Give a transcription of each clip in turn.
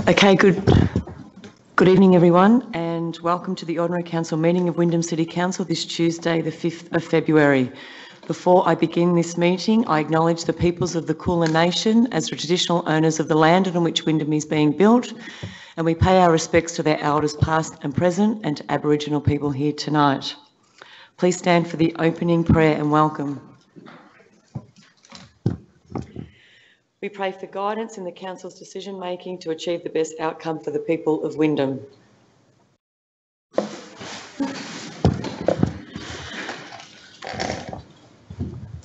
Okay, good evening everyone, and welcome to the Ordinary Council meeting of Wyndham City Council this Tuesday the 5th of February. Before I begin this meeting, I acknowledge the peoples of the Kulin Nation as the traditional owners of the land on which Wyndham is being built, and we pay our respects to their elders past and present and to Aboriginal people here tonight. Please stand for the opening prayer and welcome. We pray for guidance in the Council's decision making to achieve the best outcome for the people of Wyndham.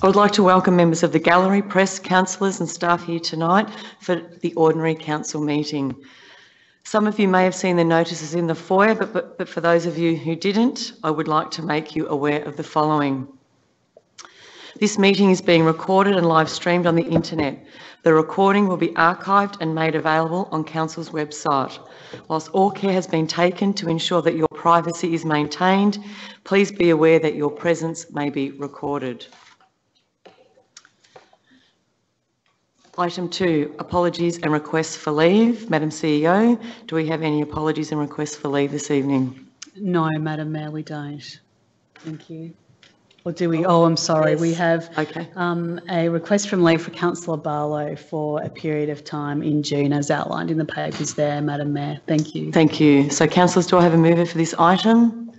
I would like to welcome members of the gallery, press, councillors and staff here tonight for the Ordinary Council meeting. Some of you may have seen the notices in the foyer, but for those of you who didn't, I would like to make you aware of the following. This meeting is being recorded and live streamed on the internet. The recording will be archived and made available on Council's website. Whilst all care has been taken to ensure that your privacy is maintained, please be aware that your presence may be recorded. Item 2, apologies and requests for leave. Madam CEO, do we have any apologies and requests for leave this evening? No, Madam Mayor, we don't. Thank you. Or do we? Oh, I'm sorry. Yes. We have a request from leave for Councillor Barlow for a period of time in June, as outlined in the papers there, Madam Mayor. Thank you. Thank you. So, councillors, do I have a mover for this item?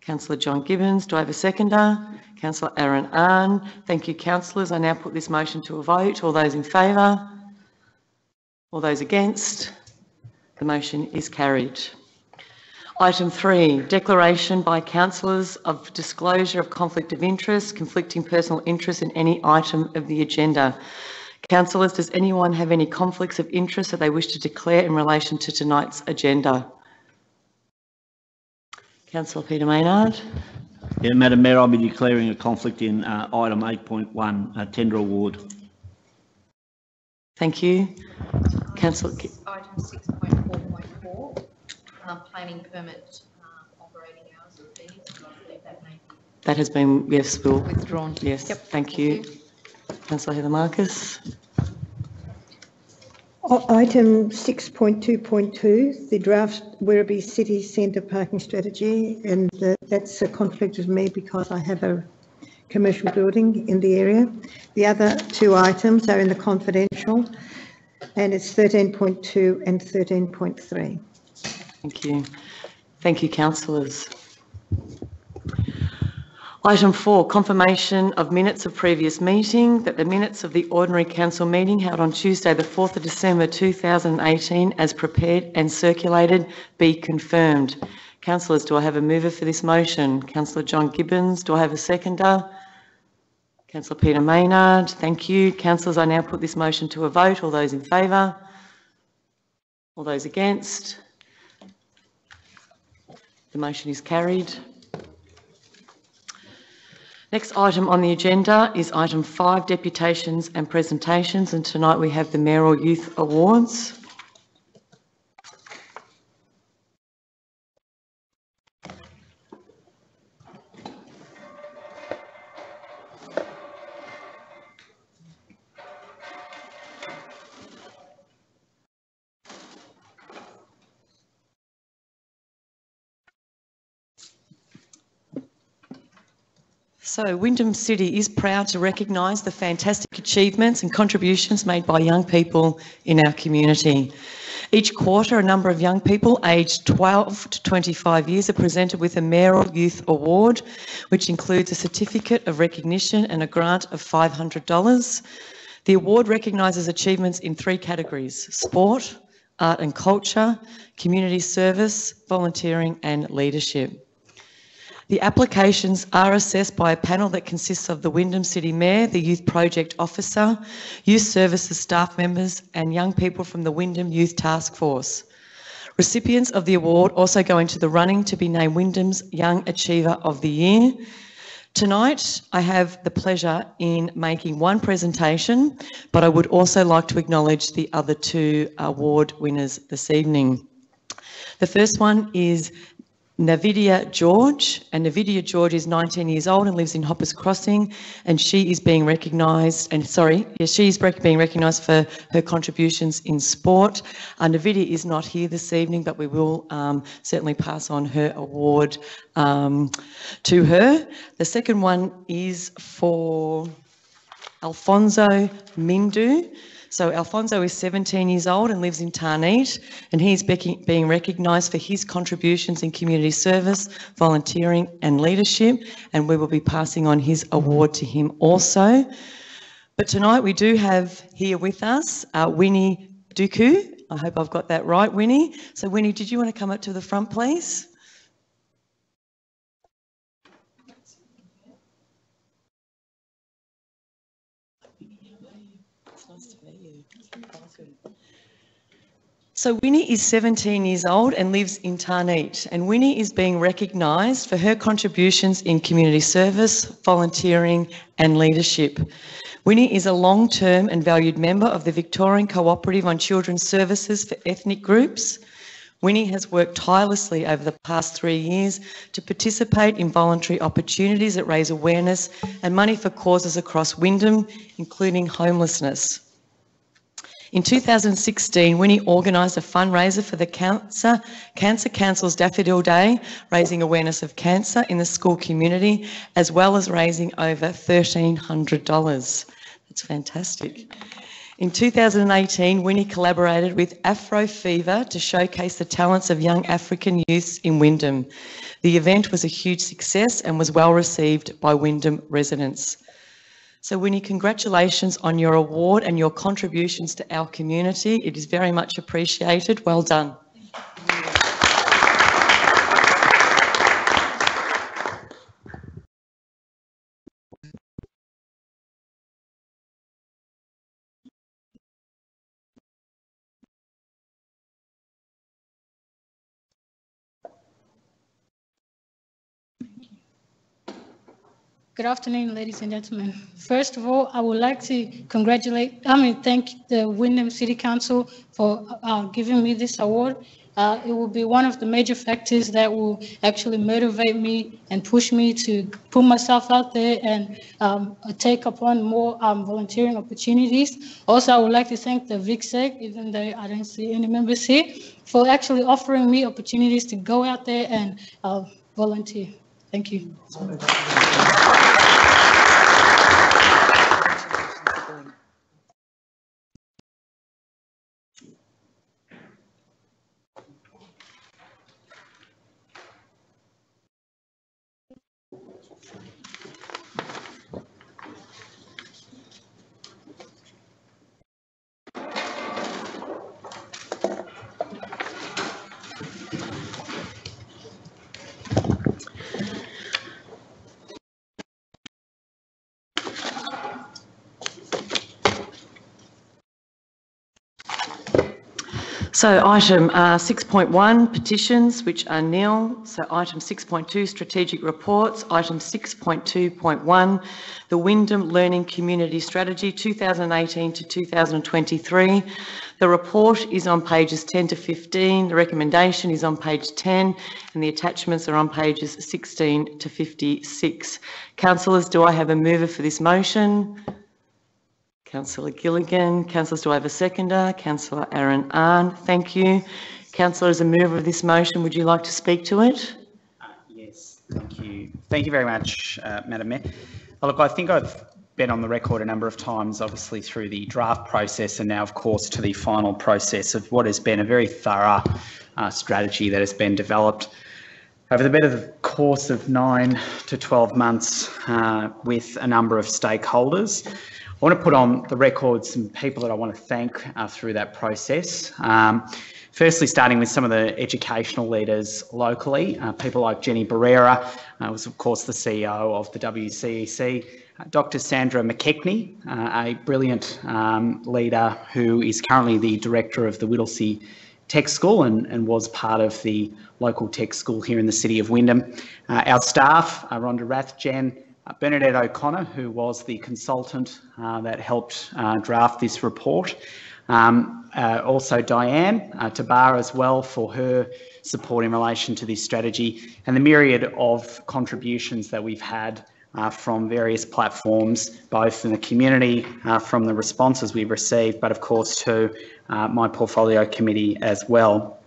Councillor John Gibbons. Do I have a seconder? Councillor Aaron Ahn. Thank you, councillors. I now put this motion to a vote. All those in favour? All those against? The motion is carried. Item 3, declaration by councillors of disclosure of conflict of interest, conflicting personal interest in any item of the agenda. Councillors, does anyone have any conflicts of interest that they wish to declare in relation to tonight's agenda? Councillor Peter Maynard. Yeah, Madam Mayor, I'll be declaring a conflict in item 8.1, tender award. Thank you. Councillor. Item 6.4.4. Planning permit operating hours and fees. That has been, yes, Will. Withdrawn. Yes, yep. Thank you. Councillor Heather Marcus. Item 6.2.2, the draft Werribee City Centre parking strategy, and that's a conflict with me because I have a commercial building in the area. The other two items are in the confidential, and it's 13.2 and 13.3. Thank you. Thank you, councillors. Item 4, confirmation of minutes of previous meeting, that the minutes of the Ordinary Council meeting held on Tuesday the 4th of December 2018 as prepared and circulated be confirmed. Councillors, do I have a mover for this motion? Councillor John Gibbons. Do I have a seconder? Councillor Peter Maynard. Thank you. Councillors, I now put this motion to a vote. All those in favour? All those against? The motion is carried. Next item on the agenda is item 5, deputations and presentations, and tonight we have the Mayoral Youth Awards. So Wyndham City is proud to recognise the fantastic achievements and contributions made by young people in our community. Each quarter, a number of young people aged 12 to 25 years are presented with a Mayoral Youth Award, which includes a certificate of recognition and a grant of $500. The award recognises achievements in 3 categories: sport, art and culture, community service, volunteering and leadership. The applications are assessed by a panel that consists of the Wyndham City Mayor, the Youth Project Officer, Youth Services staff members and young people from the Wyndham Youth Task Force. Recipients of the award also go into the running to be named Wyndham's Young Achiever of the Year. Tonight, I have the pleasure in making one presentation, but I would also like to acknowledge the other two award winners this evening. The first one is Navidia George, and Navidia George is 19 years old and lives in Hoppers Crossing, and she is being recognised, being recognised for her contributions in sport. Navidia is not here this evening, but we will certainly pass on her award to her. The second one is for Alfonso Mindu. So Alfonso is 17 years old and lives in Tarneet, and he's being recognised for his contributions in community service, volunteering and leadership, and we will be passing on his award to him also. But tonight we do have here with us Winnie Duku. I hope I've got that right, Winnie. So Winnie, did you want to come up to the front, please? So Winnie is 17 years old and lives in Tarneet, and Winnie is being recognised for her contributions in community service, volunteering and leadership. Winnie is a long-term and valued member of the Victorian Cooperative on Children's Services for Ethnic Groups. Winnie has worked tirelessly over the past 3 years to participate in voluntary opportunities that raise awareness and money for causes across Wyndham, including homelessness. In 2016, Winnie organised a fundraiser for the Cancer Council's Daffodil Day, raising awareness of cancer in the school community, as well as raising over $1,300. That's fantastic. In 2018, Winnie collaborated with Afro Fever to showcase the talents of young African youths in Wyndham. The event was a huge success and was well received by Wyndham residents. So Winnie, congratulations on your award and your contributions to our community. It is very much appreciated. Well done. Good afternoon, ladies and gentlemen. First of all, I would like to thank the Wyndham City Council for giving me this award. It will be one of the major factors that will actually motivate me and push me to put myself out there and take upon more volunteering opportunities. Also, I would like to thank the VICSEC, even though I don't see any members here, for actually offering me opportunities to go out there and volunteer. Thank you. So item 6.1, petitions, which are nil. So item 6.2, strategic reports. Item 6.2.1, the Wyndham Learning Community Strategy 2018 to 2023. The report is on pages 10 to 15. The recommendation is on page 10, and the attachments are on pages 16 to 56. Councillors, do I have a mover for this motion? Councillor Gilligan. Councillors, do I have a seconder? Councillor Aaron Arn. Thank you. Councillor, as a mover of this motion, would you like to speak to it? Yes, thank you. Thank you very much, Madam Mayor. Look, I think I've been on the record a number of times, obviously through the draft process and now, of course, to the final process of what has been a very thorough strategy that has been developed over the better course of 9 to 12 months with a number of stakeholders. want to put on the record some people that I want to thank through that process. Firstly, starting with some of the educational leaders locally, people like Jenny Barrera, was of course the CEO of the WCEC, Dr. Sandra McKechnie, a brilliant leader who is currently the director of the Whittlesea Tech School and was part of the local tech school here in the city of Wyndham. Our staff, Rhonda Rathjen, Bernadette O'Connor, who was the consultant that helped draft this report. Also Diane Tabar as well for her support in relation to this strategy, and the myriad of contributions that we've had from various platforms, both in the community, from the responses we've received, but of course to my portfolio committee as well.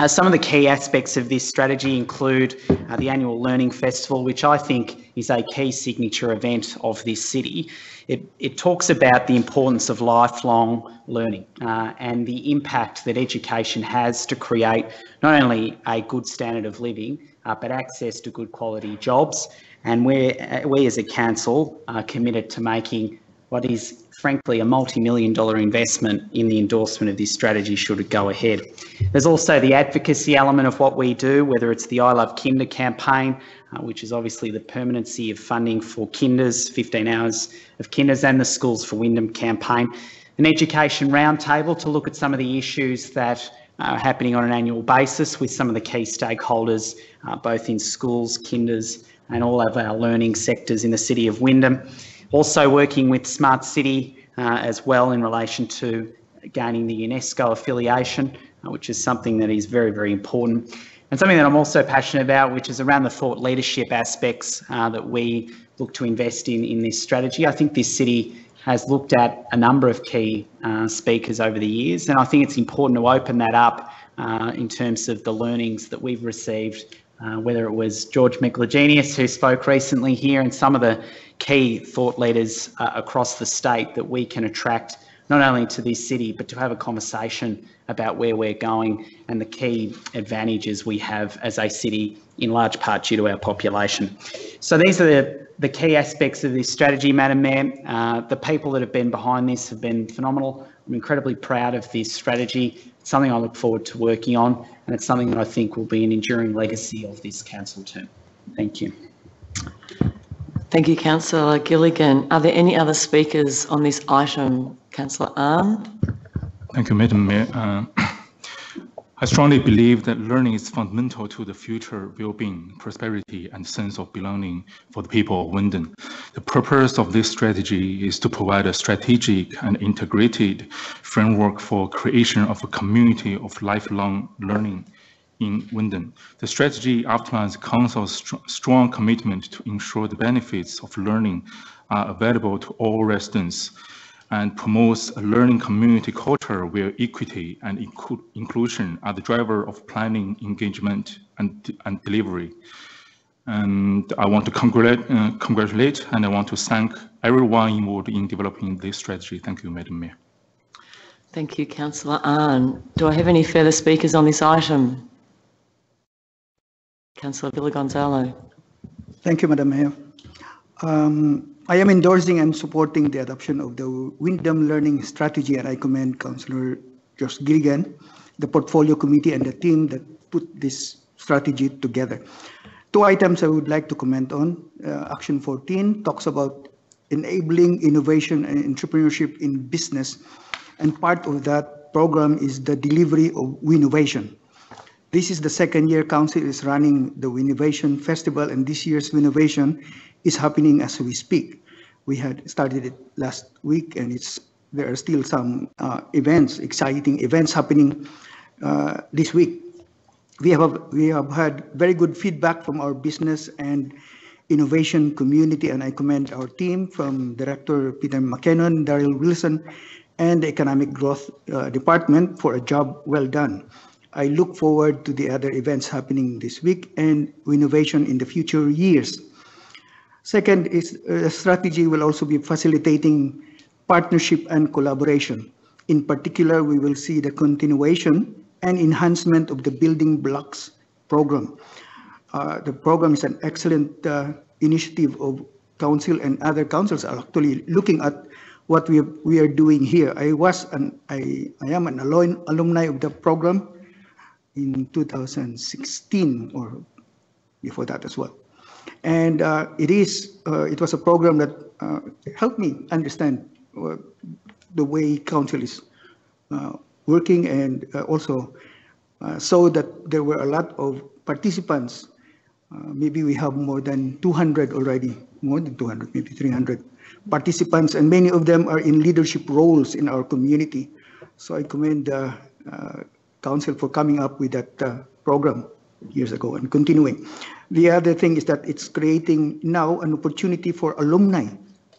Some of the key aspects of this strategy include the annual Learning Festival, which I think is a key signature event of this city. It talks about the importance of lifelong learning and the impact that education has to create not only a good standard of living, but access to good quality jobs. And we as a council are committed to making what is frankly a multi-million-dollar investment in the endorsement of this strategy should it go ahead. There's also the advocacy element of what we do, whether it's the I Love Kinder campaign, which is obviously the permanency of funding for kinders, 15 hours of kinders, and the Schools for Wyndham campaign. An education roundtable to look at some of the issues that are happening on an annual basis with some of the key stakeholders, both in schools, kinders, and all of our learning sectors in the city of Wyndham. Also working with Smart City as well in relation to gaining the UNESCO affiliation, which is something that is very, very important. And something that I'm also passionate about, which is around the thought leadership aspects that we look to invest in this strategy. I think this city has looked at a number of key speakers over the years, and I think it's important to open that up in terms of the learnings that we've received, whether it was George McLegenius, who spoke recently here, and some of the key thought leaders across the state that we can attract not only to this city, but to have a conversation about where we're going and the key advantages we have as a city, in large part due to our population. So these are the key aspects of this strategy, Madam Mayor. The people that have been behind this have been phenomenal. I'm incredibly proud of this strategy. It's something I look forward to working on, and it's something that I think will be an enduring legacy of this council term. Thank you. Thank you, Councillor Gilligan. Are there any other speakers on this item? Councillor Ahn. Thank you, Madam Mayor. I strongly believe that learning is fundamental to the future well-being, prosperity, and sense of belonging for the people of Wyndham. The purpose of this strategy is to provide a strategic and integrated framework for creation of a community of lifelong learning in Wyndham. The strategy outlines the Council's strong commitment to ensure the benefits of learning are available to all residents and promotes a learning community culture where equity and inclusion are the driver of planning, engagement, and delivery. And I want to congratulate and I want to thank everyone involved in developing this strategy. Thank you, Madam Mayor. Thank you, Councillor Ahn. Do I have any further speakers on this item? Councillor Villagonzalo. Thank you, Madam Mayor. I am endorsing and supporting the adoption of the Wyndham Learning Strategy, and I commend Councillor Josh Gilligan, the Portfolio Committee, and the team that put this strategy together. Two items I would like to comment on. Action 14 talks about enabling innovation and entrepreneurship in business, and part of that program is the delivery of Winnovation. This is the second year Council is running the Winnovation Festival, and this year's Winnovation is happening as we speak. We had started it last week, and there are still some exciting events happening this week. We have had very good feedback from our business and innovation community, and I commend our team from Director Peter McKinnon, Daryl Wilson, and the Economic Growth Department for a job well done. I look forward to the other events happening this week and innovation in the future years. Second is the strategy will also be facilitating partnership and collaboration. In particular, we will see the continuation and enhancement of the Building Blocks program. The program is an excellent initiative of Council, and other councils are actually looking at what we are doing here. I am an alumni of the program in 2016 or before that as well. And it was a program that helped me understand the way council is working, and also saw that there were a lot of participants. Maybe we have more than 200 already, more than 200, maybe 300 participants, and many of them are in leadership roles in our community. So I commend the council for coming up with that program years ago and continuing. The other thing is that it's creating now an opportunity for alumni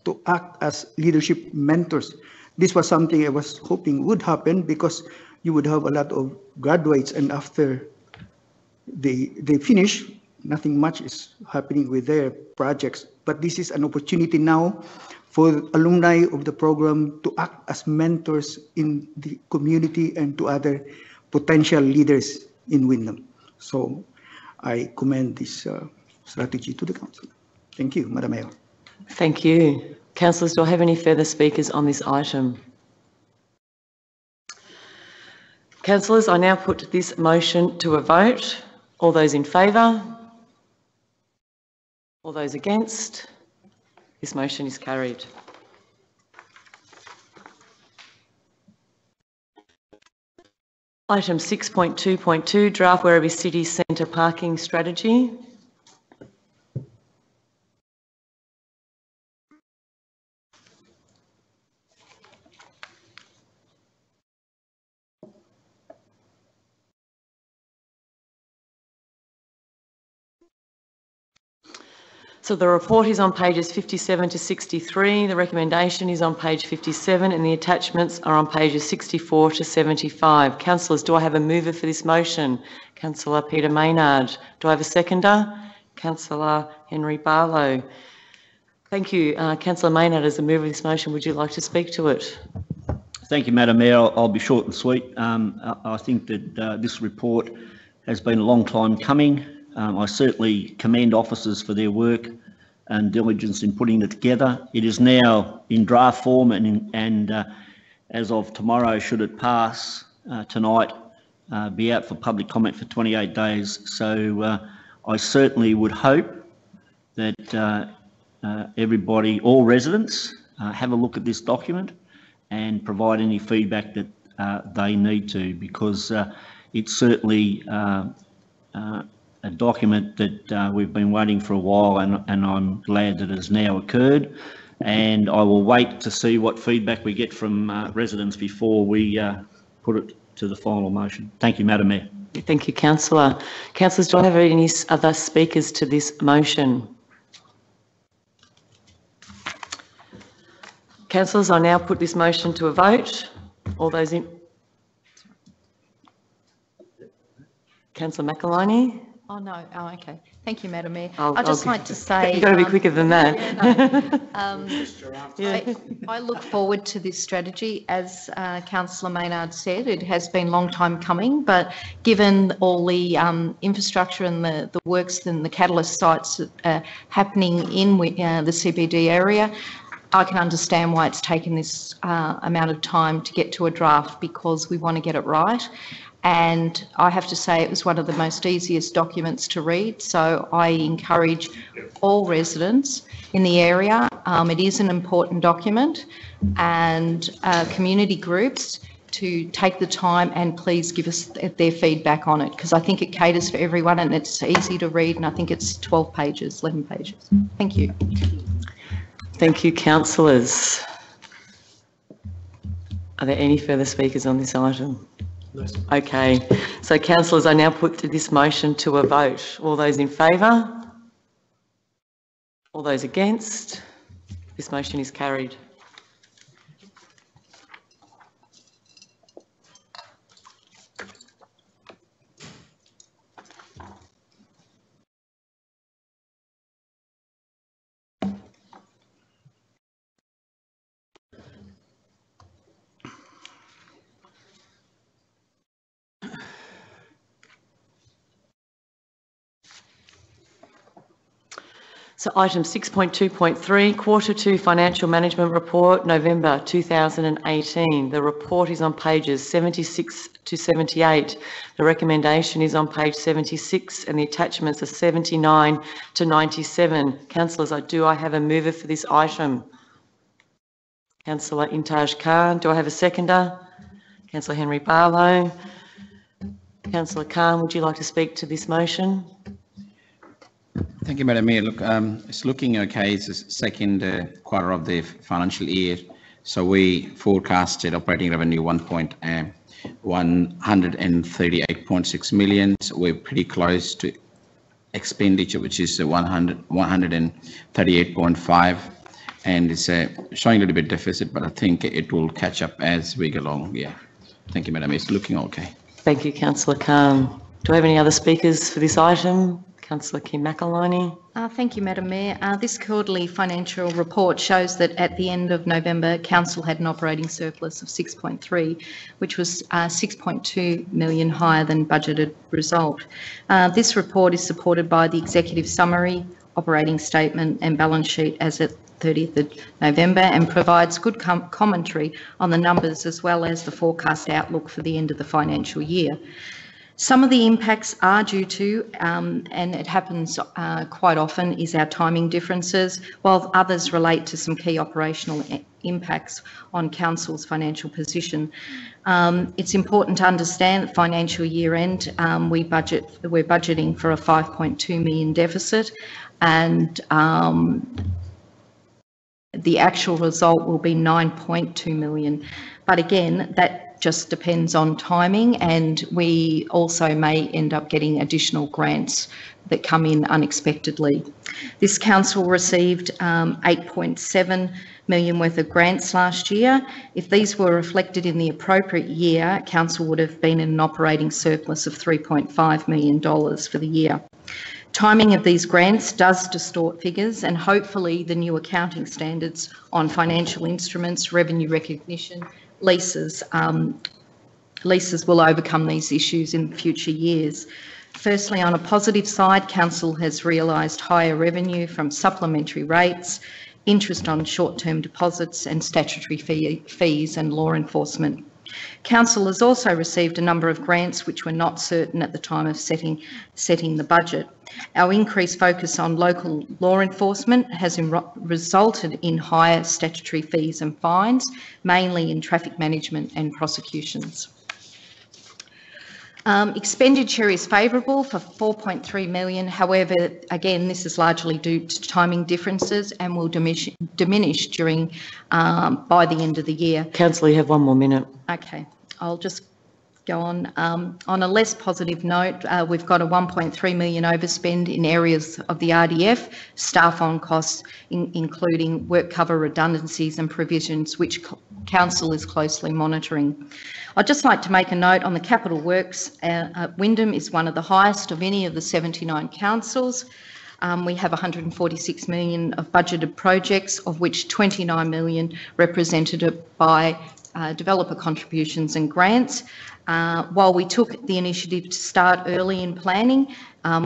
to act as leadership mentors. This was something I was hoping would happen, because you would have a lot of graduates, and after they finish, nothing much is happening with their projects. But this is an opportunity now for alumni of the program to act as mentors in the community and to other potential leaders in Windham. So I commend this strategy to the council. Thank you, Madam Mayor. Thank you. Councillors, do I have any further speakers on this item? Councillors, I now put this motion to a vote. All those in favour? All those against? This motion is carried. Item 6.2.2, draft Werribee City Centre parking strategy. So the report is on pages 57 to 63, the recommendation is on page 57, and the attachments are on pages 64 to 75. Councillors, do I have a mover for this motion? Councillor Peter Maynard. Do I have a seconder? Councillor Henry Barlow. Thank you. Councillor Maynard, as the mover of this motion, would you like to speak to it? Thank you, Madam Mayor. I'll be short and sweet. I think that this report has been a long time coming. I certainly commend officers for their work and diligence in putting it together. It is now in draft form, and as of tomorrow, should it pass tonight, be out for public comment for 28 days. So I certainly would hope that everybody, all residents, have a look at this document and provide any feedback that they need to, because it's certainly a document that we've been waiting for a while, and I'm glad that it has now occurred. And I will wait to see what feedback we get from residents before we put it to the final motion. Thank you, Madam Mayor. Thank you, Councillor. Councillors, do I have any other speakers to this motion? Councillors, I now put this motion to a vote. All those in... Councillor McElhinney? Oh, no. Oh, okay. Thank you, Madam Mayor. I'd just like to say... You've got to be quicker than that. I look forward to this strategy. As Councillor Maynard said, it has been a long time coming, but given all the infrastructure and the works and the catalyst sites that are happening in the CBD area, I can understand why it's taken this amount of time to get to a draft, because we want to get it right. And I have to say it was one of the most easiest documents to read, so I encourage all residents in the area. It is an important document, and community groups to take the time and please give us their feedback on it, because I think it caters for everyone and it's easy to read, and I think it's 12 pages, 11 pages. Thank you. Thank you, councillors. Are there any further speakers on this item? No. Okay, so councillors, I now put this motion to a vote. All those in favour? All those against? This motion is carried. So item 6.2.3, Quarter 2 Financial Management Report, November 2018. The report is on pages 76 to 78. The recommendation is on page 76 and the attachments are 79 to 97. Councillors, I have a mover for this item. Councillor Intaj Khan. Do I have a seconder? Councillor Henry Barlow. Councillor Khan, would you like to speak to this motion? Thank you, Madam Mayor. Look, it's looking okay. It's the second quarter of the financial year. So we forecasted operating revenue 138.6 million. So we're pretty close to expenditure, which is 138.5, and it's showing a little bit deficit, but I think it will catch up as we go along. Yeah. Thank you, Madam Mayor. It's looking okay. Thank you, Councillor Khan. Do I have any other speakers for this item? Councillor Kim McElhinney. Thank you, Madam Mayor. This quarterly financial report shows that at the end of November, Council had an operating surplus of 6.3, which was 6.2 million higher than budgeted result. This report is supported by the executive summary, operating statement and balance sheet as at 30th of November and provides good commentary on the numbers as well as the forecast outlook for the end of the financial year. Some of the impacts are due to, and it happens quite often, is our timing differences, while others relate to some key operational impacts on Council's financial position. It's important to understand that financial year end, we're budgeting for a 5.2 million deficit, and the actual result will be 9.2 million. But again, that just depends on timing, and we also may end up getting additional grants that come in unexpectedly. This council received 8.7 million worth of grants last year. If these were reflected in the appropriate year, council would have been in an operating surplus of $3.5 million for the year. Timing of these grants does distort figures, and hopefully the new accounting standards on financial instruments, revenue recognition, leases will overcome these issues in future years. Firstly, on a positive side, council has realised higher revenue from supplementary rates, interest on short-term deposits and statutory fees and law enforcement. Council has also received a number of grants which were not certain at the time of setting the budget. Our increased focus on local law enforcement has resulted in higher statutory fees and fines, mainly in traffic management and prosecutions. Expenditure is favourable for 4.3 million. However, again, this is largely due to timing differences and will diminish during by the end of the year. Councillor, you have 1 more minute. Okay, I'll just go on. On a less positive note, we've got a 1.3 million overspend in areas of the RDF, staff on costs, including work cover redundancies and provisions, which council is closely monitoring. I'd just like to make a note on the capital works. Wyndham is one of the highest of any of the 79 councils. We have 146 million of budgeted projects, of which 29 million represented by developer contributions and grants. While we took the initiative to start early in planning,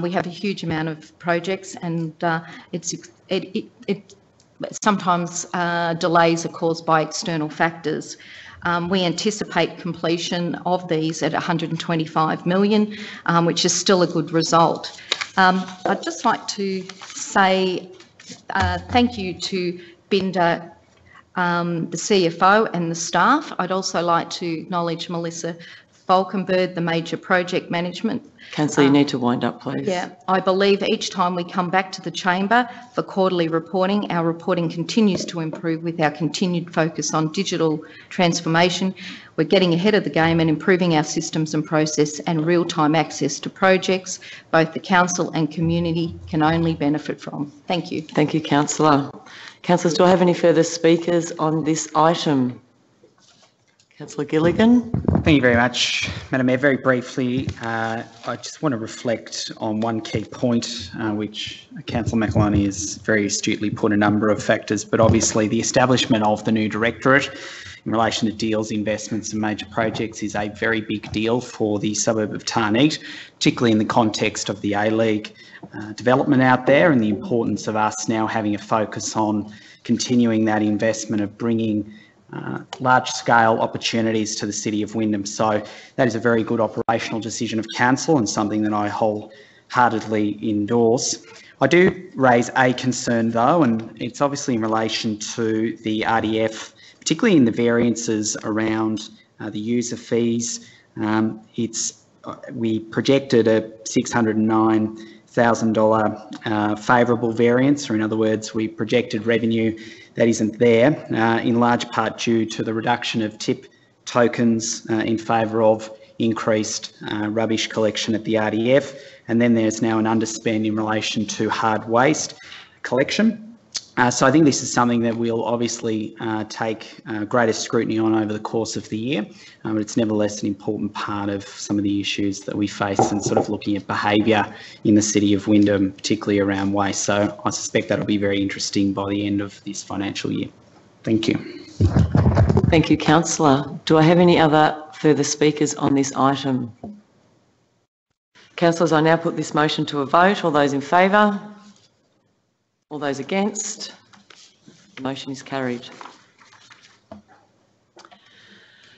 we have a huge amount of projects, and sometimes delays are caused by external factors. We anticipate completion of these at 125 million, which is still a good result. I'd just like to say thank you to Binder, the CFO and the staff. I'd also like to acknowledge Melissa Falkenberg, the major project management. Councillor, you need to wind up, please. Yeah, I believe each time we come back to the chamber for quarterly reporting, our reporting continues to improve with our continued focus on digital transformation. We're getting ahead of the game and improving our systems and process, and real-time access to projects both the council and community can only benefit from. Thank you. Thank you, Councillor. Councillors, do I have any further speakers on this item? Councillor Gilligan. Thank you very much, Madam Mayor. Very briefly, I just want to reflect on one key point, which Councillor McElhinney has very astutely put a number of factors, but obviously the establishment of the new directorate in relation to deals, investments and major projects is a very big deal for the suburb of Tarneet, particularly in the context of the A-League development out there and the importance of us now having a focus on continuing that investment of bringing large-scale opportunities to the City of Wyndham. So that is a very good operational decision of Council and something that I wholeheartedly endorse. I do raise a concern though, and it's obviously in relation to the RDF, particularly in the variances around the user fees. We projected a $609,000 favourable variance, or in other words, we projected revenue that isn't there, in large part due to the reduction of tip tokens in favour of increased rubbish collection at the RDF. And then there's now an underspend in relation to hard waste collection. So I think this is something that we'll obviously take greater scrutiny on over the course of the year, but it's nevertheless an important part of some of the issues that we face and sort of looking at behaviour in the City of Wyndham, particularly around waste. So I suspect that'll be very interesting by the end of this financial year. Thank you. Thank you, Councillor. Do I have any other further speakers on this item? Councillors, I now put this motion to a vote. All those in favour? All those against? The motion is carried.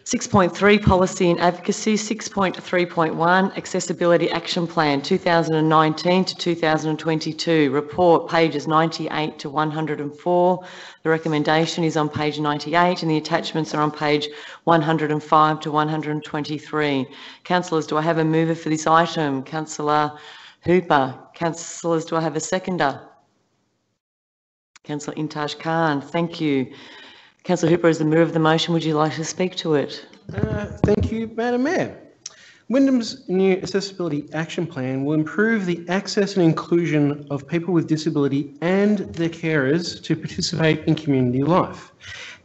6.3 Policy and Advocacy. 6.3.1 Accessibility Action Plan 2019 to 2022. Report pages 98 to 104. The recommendation is on page 98 and the attachments are on page 105 to 123. Councillors, do I have a mover for this item? Councillor Hooper. Councillors, do I have a seconder? Councillor Intaj Khan, thank you. Councillor Hooper, as the mover of the motion, would you like to speak to it? Thank you, Madam Mayor. Wyndham's new Accessibility Action Plan will improve the access and inclusion of people with disability and their carers to participate in community life.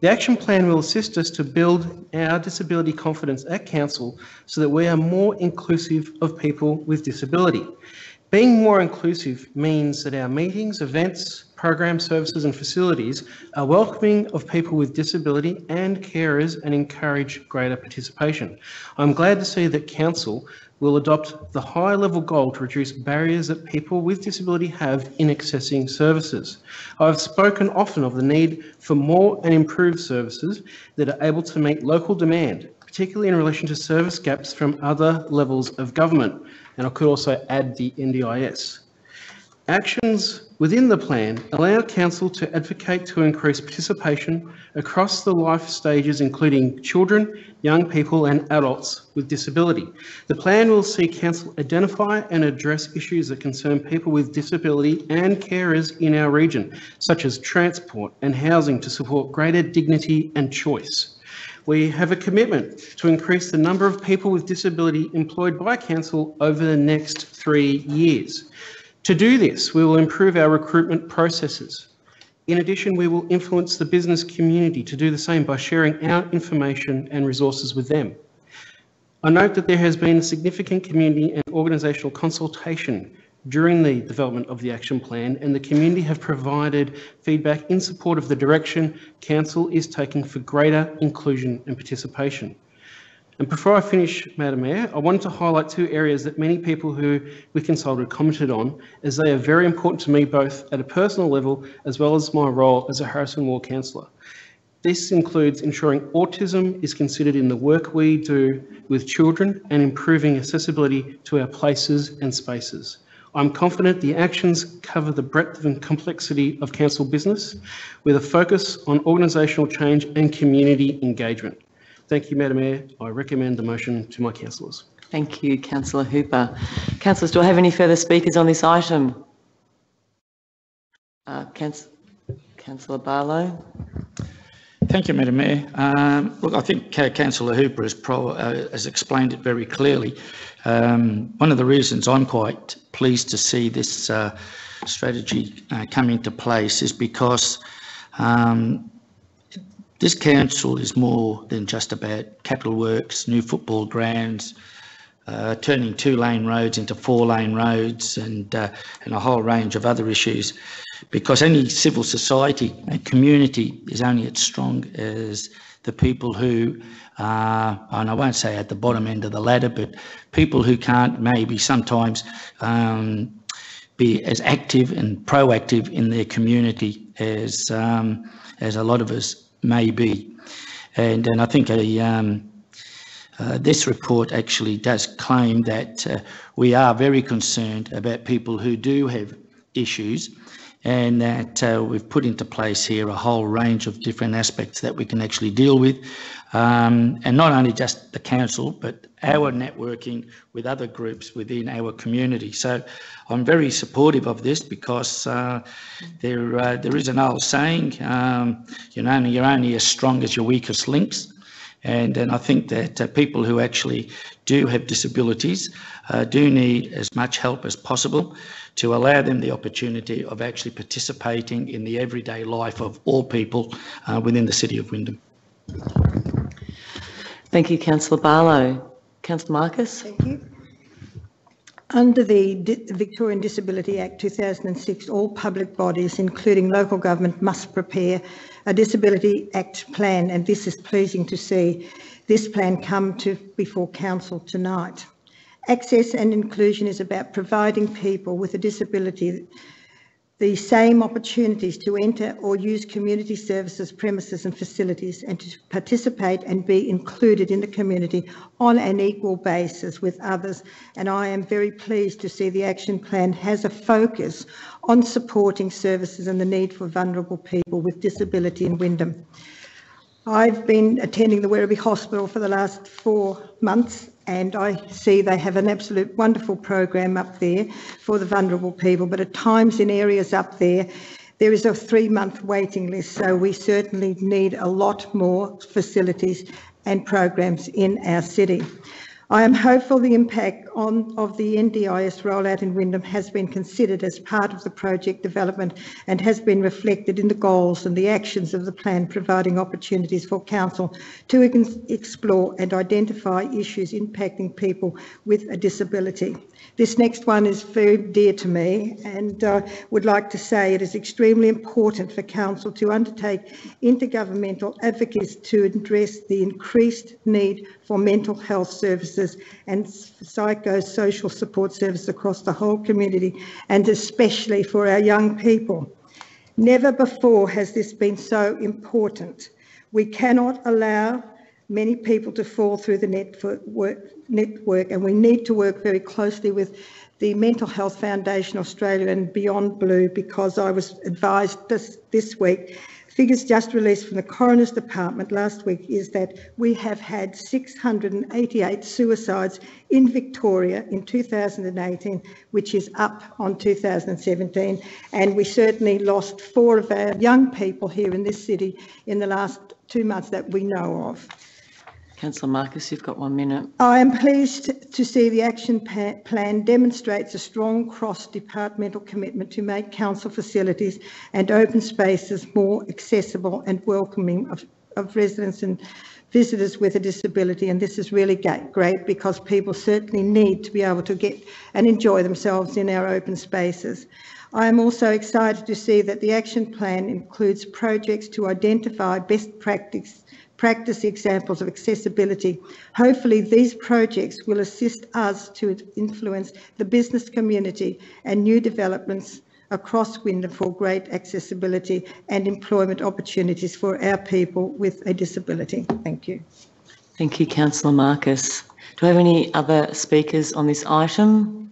The action plan will assist us to build our disability confidence at Council so that we are more inclusive of people with disability. Being more inclusive means that our meetings, events, programs, services and facilities are welcoming of people with disability and carers and encourage greater participation. I'm glad to see that Council will adopt the high-level goal to reduce barriers that people with disability have in accessing services. I've spoken often of the need for more and improved services that are able to meet local demand, particularly in relation to service gaps from other levels of government. And I could also add the NDIS. Actions within the plan allow Council to advocate to increase participation across the life stages, including children, young people and adults with disability. The plan will see Council identify and address issues that concern people with disability and carers in our region, such as transport and housing to support greater dignity and choice. We have a commitment to increase the number of people with disability employed by Council over the next 3 years. To do this, we will improve our recruitment processes. In addition, we will influence the business community to do the same by sharing our information and resources with them. I note that there has been a significant community and organisational consultation during the development of the action plan, and the community have provided feedback in support of the direction Council is taking for greater inclusion and participation. And before I finish, Madam Mayor, I wanted to highlight 2 areas that many people who we consulted commented on, as they are very important to me both at a personal level as well as my role as a Harrison Ward councillor. This includes ensuring autism is considered in the work we do with children and improving accessibility to our places and spaces. I'm confident the actions cover the breadth and complexity of council business with a focus on organisational change and community engagement. Thank you, Madam Mayor. I recommend the motion to my councillors. Thank you, Councillor Hooper. Councillors, do I have any further speakers on this item? Councillor Barlow. Thank you, Madam Mayor. Look, I think Councillor Hooper has explained it very clearly. One of the reasons I'm quite pleased to see this strategy come into place is because this council is more than just about capital works, new football grounds, turning 2-lane roads into 4-lane roads and a whole range of other issues, because any civil society and community is only as strong as the people who are, and I won't say at the bottom end of the ladder, but people who can't maybe sometimes be as active and proactive in their community as a lot of us may be. And I think this report actually does claim that we are very concerned about people who do have issues, and that we've put into place here a whole range of different aspects that we can actually deal with. And not only just the council, but our networking with other groups within our community. So I'm very supportive of this because there is an old saying, you're only as strong as your weakest links. And I think that people who actually do have disabilities do need as much help as possible to allow them the opportunity of actually participating in the everyday life of all people within the City of Wyndham. Thank you, Councillor Barlow. Councillor Marcus. Thank you. Under the Victorian Disability Act 2006, all public bodies, including local government, must prepare a Disability Act plan, and this is pleasing to see this plan come before Council tonight. Access and inclusion is about providing people with a disability the same opportunities to enter or use community services, premises and facilities, and to participate and be included in the community on an equal basis with others. And I am very pleased to see the action plan has a focus on supporting services and the need for vulnerable people with disability in Wyndham. I've been attending the Werribee Hospital for the last 4 months, and I see they have an absolute wonderful program up there for the vulnerable people, but at times in areas up there, there is a 3-month waiting list, so we certainly need a lot more facilities and programs in our city. I am hopeful the impact of the NDIS rollout in Wyndham has been considered as part of the project development and has been reflected in the goals and the actions of the plan, providing opportunities for Council to explore and identify issues impacting people with a disability. This next one is very dear to me, and would like to say it is extremely important for Council to undertake intergovernmental advocacy to address the increased need for mental health services and psychosocial support services across the whole community, and especially for our young people. Never before has this been so important. We cannot allow many people to fall through the network, and we need to work very closely with the Mental Health Foundation Australia and Beyond Blue, because I was advised this week, figures just released from the Coroner's Department last week, is that we have had 688 suicides in Victoria in 2018, which is up on 2017, and we certainly lost 4 of our young people here in this city in the last 2 months that we know of. Councillor Marcus, you've got 1 minute. I am pleased to see the action plan demonstrates a strong cross-departmental commitment to make council facilities and open spaces more accessible and welcoming of residents and visitors with a disability, and this is really great because people certainly need to be able to get and enjoy themselves in our open spaces. I am also excited to see that the action plan includes projects to identify best practice examples of accessibility. Hopefully these projects will assist us to influence the business community and new developments across Wyndham for great accessibility and employment opportunities for our people with a disability. Thank you. Thank you, Councillor Marcus. Do I have any other speakers on this item?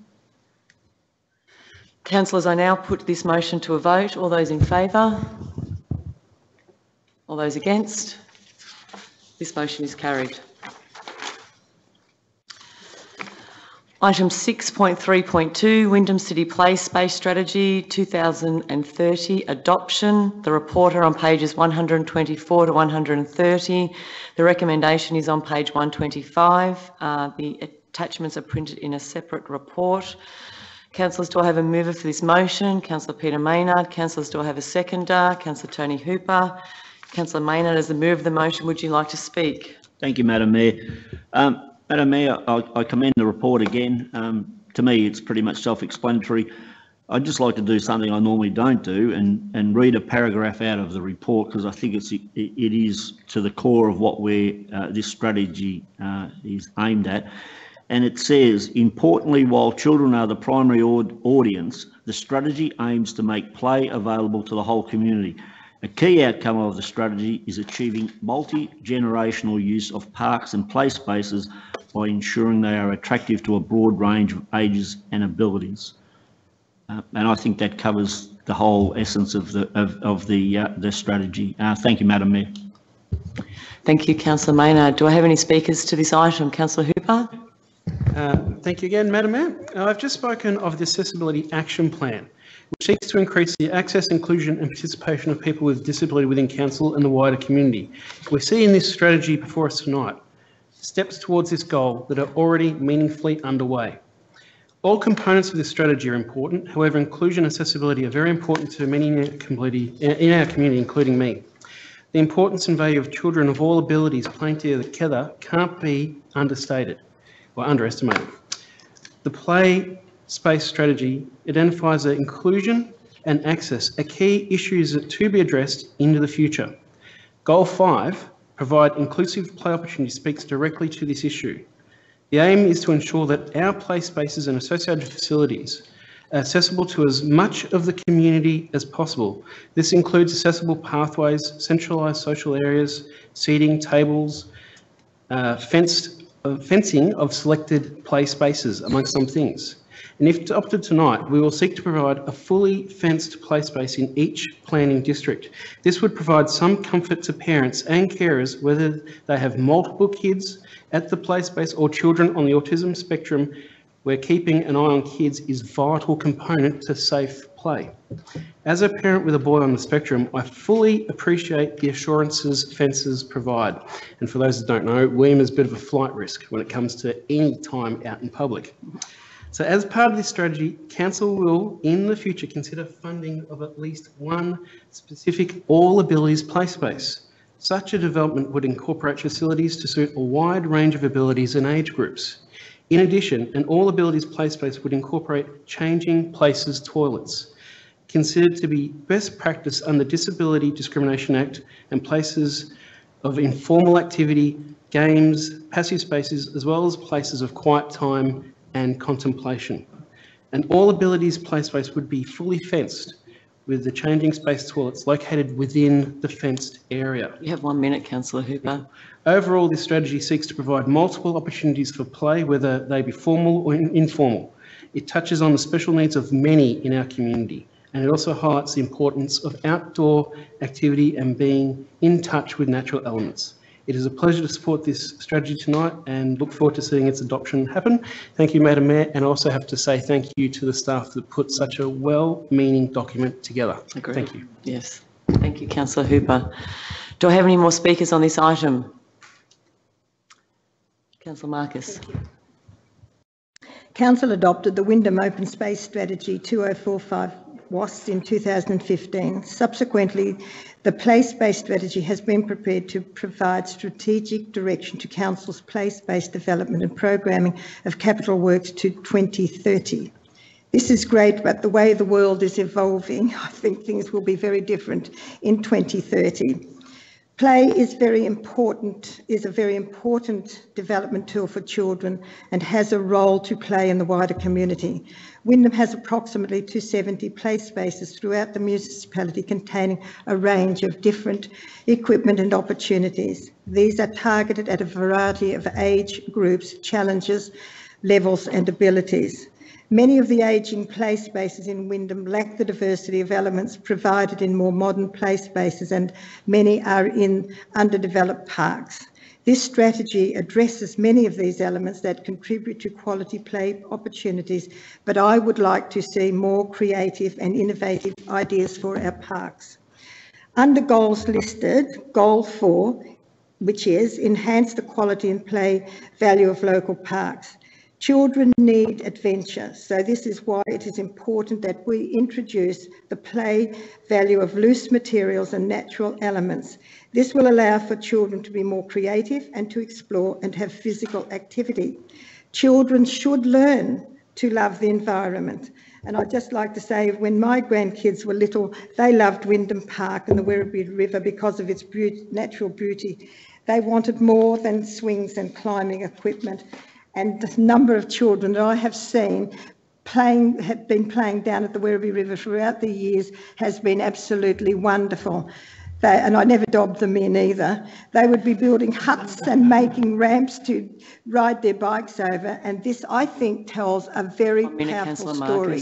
Councillors, I now put this motion to a vote. All those in favour? All those against? This motion is carried. Item 6.3.2, Wyndham City Place Space Strategy 2030 Adoption. The report are on pages 124 to 130. The recommendation is on page 125. The attachments are printed in a separate report. Councillors, do I have a mover for this motion? Councillor Peter Maynard. Councillors, do I have a seconder? Councillor Tony Hooper. Councillor Maynard, as the mover of the motion, would you like to speak? Thank you, Madam Mayor. Madam Mayor, I commend the report again. To me, it's pretty much self-explanatory. I'd just like to do something I normally don't do and read a paragraph out of the report, because I think it is to the core of what this strategy is aimed at. And it says, importantly, while children are the primary audience, the strategy aims to make play available to the whole community. A key outcome of the strategy is achieving multi-generational use of parks and play spaces by ensuring they are attractive to a broad range of ages and abilities. And I think that covers the whole essence of the strategy. Thank you, Madam Mayor. Thank you, Councillor Maynard. Do I have any speakers to this item? Councillor Hooper. Thank you again, Madam Mayor. I've just spoken of the Accessibility Action Plan, which seeks to increase the access, inclusion and participation of people with disability within council and the wider community. We see in this strategy before us tonight steps towards this goal that are already meaningfully underway. All components of this strategy are important. However, inclusion and accessibility are very important to many in our community, including me. The importance and value of children of all abilities playing together can't be understated or underestimated. The play space strategy identifies that inclusion and access are key issues to be addressed into the future. Goal 5, provide inclusive play opportunities, speaks directly to this issue. The aim is to ensure that our play spaces and associated facilities are accessible to as much of the community as possible. This includes accessible pathways, centralised social areas, seating, tables, fencing of selected play spaces, amongst some things. And if adopted tonight, we will seek to provide a fully fenced play space in each planning district. This would provide some comfort to parents and carers, whether they have multiple kids at the play space or children on the autism spectrum, where keeping an eye on kids is a vital component to safe play. As a parent with a boy on the spectrum, I fully appreciate the assurances fences provide. And for those that don't know, William is a bit of a flight risk when it comes to any time out in public. So as part of this strategy, Council will in the future consider funding of at least one specific all abilities play space. Such a development would incorporate facilities to suit a wide range of abilities and age groups. In addition, an all abilities play space would incorporate changing places toilets, considered to be best practice under Disability Discrimination Act, and places of informal activity, games, passive spaces, as well as places of quiet time and contemplation. An all abilities play space would be fully fenced, with the changing space toilets located within the fenced area. You have 1 minute, Councillor Hooper. Overall, this strategy seeks to provide multiple opportunities for play, whether they be formal or informal. It touches on the special needs of many in our community, and it also highlights the importance of outdoor activity and being in touch with natural elements. It is a pleasure to support this strategy tonight and look forward to seeing its adoption happen. Thank you, Madam Mayor, and I also have to say thank you to the staff that put such a well-meaning document together. Agreed. Thank you. Yes, thank you, Councillor Hooper. Do I have any more speakers on this item? Councillor Marcus. Council adopted the Wyndham Open Space Strategy 2045 WASS in 2015. Subsequently, the place-based strategy has been prepared to provide strategic direction to Council's place-based development and programming of capital works to 2030. This is great, but the way the world is evolving, I think things will be very different in 2030. Play is a very important development tool for children and has a role to play in the wider community. Wyndham has approximately 270 play spaces throughout the municipality containing a range of different equipment and opportunities. These are targeted at a variety of age groups, challenges, levels and abilities. Many of the ageing play spaces in Wyndham lack the diversity of elements provided in more modern play spaces, and many are in underdeveloped parks. This strategy addresses many of these elements that contribute to quality play opportunities, but I would like to see more creative and innovative ideas for our parks. Under goals listed, Goal 4, which is enhance the quality and play value of local parks. Children need adventure, so this is why it is important that we introduce the play value of loose materials and natural elements. This will allow for children to be more creative and to explore and have physical activity. Children should learn to love the environment. And I'd just like to say, when my grandkids were little, they loved Wyndham Park and the Werribee River because of its natural beauty. They wanted more than swings and climbing equipment. And the number of children that I have seen have been playing down at the Werribee River throughout the years has been absolutely wonderful. And I never dobbed them in either. They would be building huts and making ramps to ride their bikes over. And this, I think, tells a very powerful story.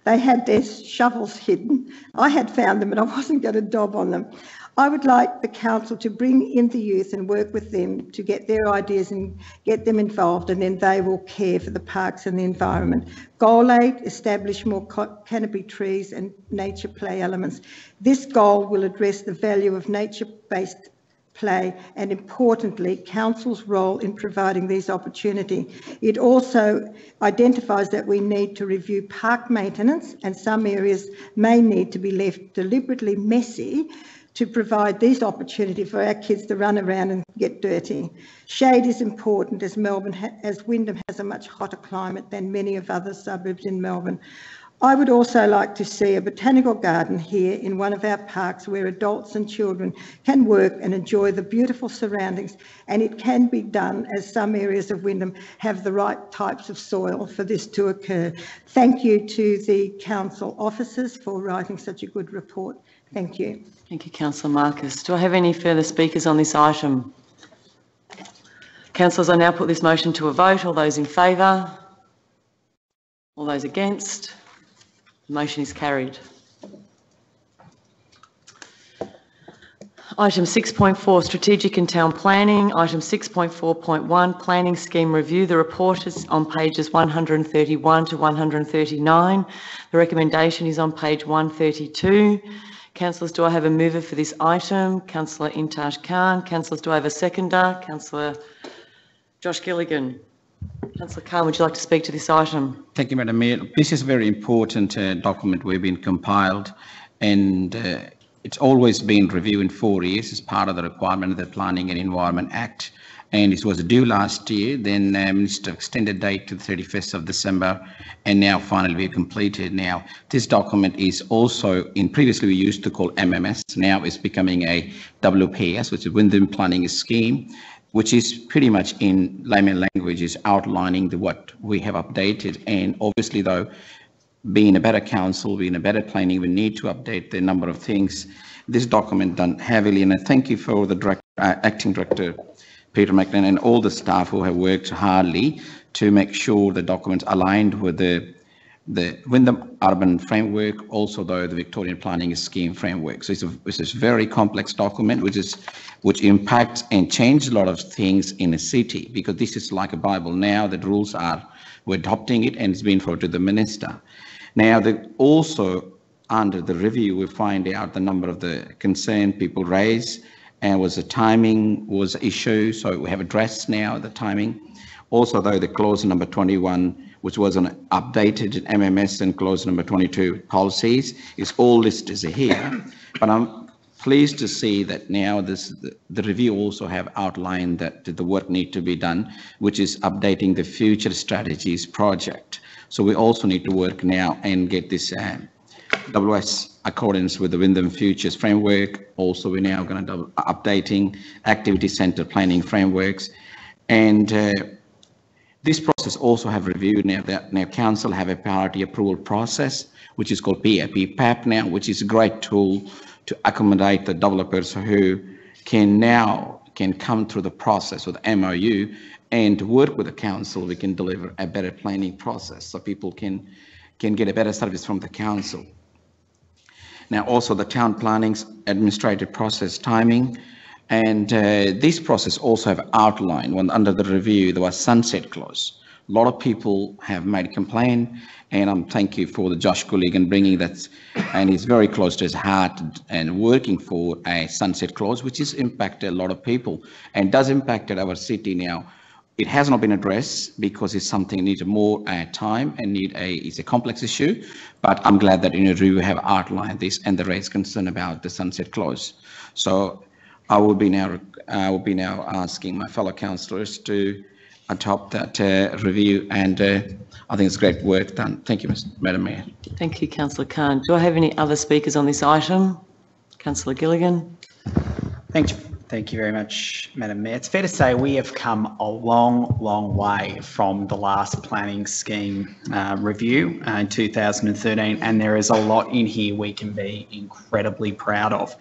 They had their shovels hidden. I had found them, but I wasn't going to dob on them. I would like the council to bring in the youth and work with them to get their ideas and get them involved, and then they will care for the parks and the environment. Goal 8, establish more canopy trees and nature play elements. This goal will address the value of nature-based play and, importantly, council's role in providing these opportunities. It also identifies that we need to review park maintenance, and some areas may need to be left deliberately messy to provide these opportunities for our kids to run around and get dirty. Shade is important as Wyndham has a much hotter climate than many of other suburbs in Melbourne. I would also like to see a botanical garden here in one of our parks where adults and children can work and enjoy the beautiful surroundings, and it can be done as some areas of Wyndham have the right types of soil for this to occur. Thank you to the council officers for writing such a good report. Thank you. Thank you, Councillor Marcus. Do I have any further speakers on this item? Councillors, I now put this motion to a vote. All those in favour? All those against? The motion is carried. Item 6.4, Strategic and Town Planning. Item 6.4.1, Planning Scheme Review. The report is on pages 131 to 139. The recommendation is on page 132. Councillors, do I have a mover for this item? Councillor Intaj Khan. Councillors, do I have a seconder? Councillor Josh Gilligan. Councillor Khan, would you like to speak to this item? Thank you, Madam Mayor. This is a very important document we've been compiled, and it's always been reviewed in 4 years as part of the requirement of the Planning and Environment Act. And it was due last year, then Minister extended date to the 31st of December, and now finally we completed. Now, this document is also previously we used to call MMS, now it's becoming a WPS, which is Wyndham Planning Scheme, which is pretty much in layman language is outlining what we have updated. And obviously though, being a better council, being a better planning, we need to update the number of things. This document done heavily, and I thank you for the Acting Director, Peter McLean, and all the staff who have worked hardly to make sure the documents aligned with the Wyndham Urban Framework, also though the Victorian Planning Scheme Framework. So it's a very complex document which impacts and changes a lot of things in a city, because this is like a Bible now. The rules we're adopting it, and it's been forwarded to the Minister. Now, also under the review, we find out the number of the concerned people raised, and was the timing was an issue, so we have addressed now the timing. Also, though, the clause number 21, which was an updated MMS, and clause number 22 policies, is all listed here. But I'm pleased to see that now the review also have outlined that the work need to be done, which is updating the future strategies project. So we also need to work now and get this WS accordance with the Wyndham Futures Framework. Also, we're now going to updating activity centre planning frameworks. And this process also have reviewed now that council have a priority approval process, which is called PAP now, which is a great tool to accommodate the developers who can come through the process with MOU and work with the council. We can deliver a better planning process so people can get a better service from the council. Now, also the town planning's administrative process timing, and this process also have outlined when under the review there was sunset clause. A lot of people have made a complaint, and thank you for the Josh colleague and bringing that, and he's very close to his heart and working for a sunset clause, which has impacted a lot of people and does impact our city now. It has not been addressed because it's something that needs more time and it's a complex issue, but I'm glad that in a review we have outlined this and the raised concern about the sunset clause. So I will be now asking my fellow councillors to atop that review, and I think it's great work done. Thank you, Madam Mayor. Thank you, Councillor Khan. Do I have any other speakers on this item? Councillor Gilligan. Thank you very much, Madam Mayor. It's fair to say we have come a long, long way from the last planning scheme review in 2013, and there is a lot in here we can be incredibly proud of.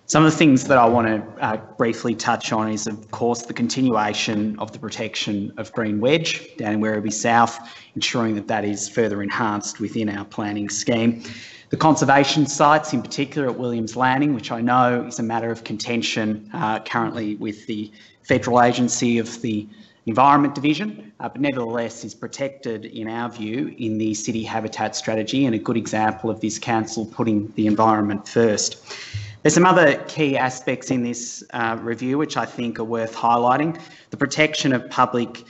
Some of the things that I want to briefly touch on is, of course, the continuation of the protection of Green Wedge down in Werribee South, ensuring that that is further enhanced within our planning scheme. The conservation sites, in particular at Williams Landing, which I know is a matter of contention currently with the Federal Agency of the Environment Division, but nevertheless is protected, in our view, in the City Habitat Strategy, and a good example of this council putting the environment first. There's some other key aspects in this review which I think are worth highlighting. The protection of public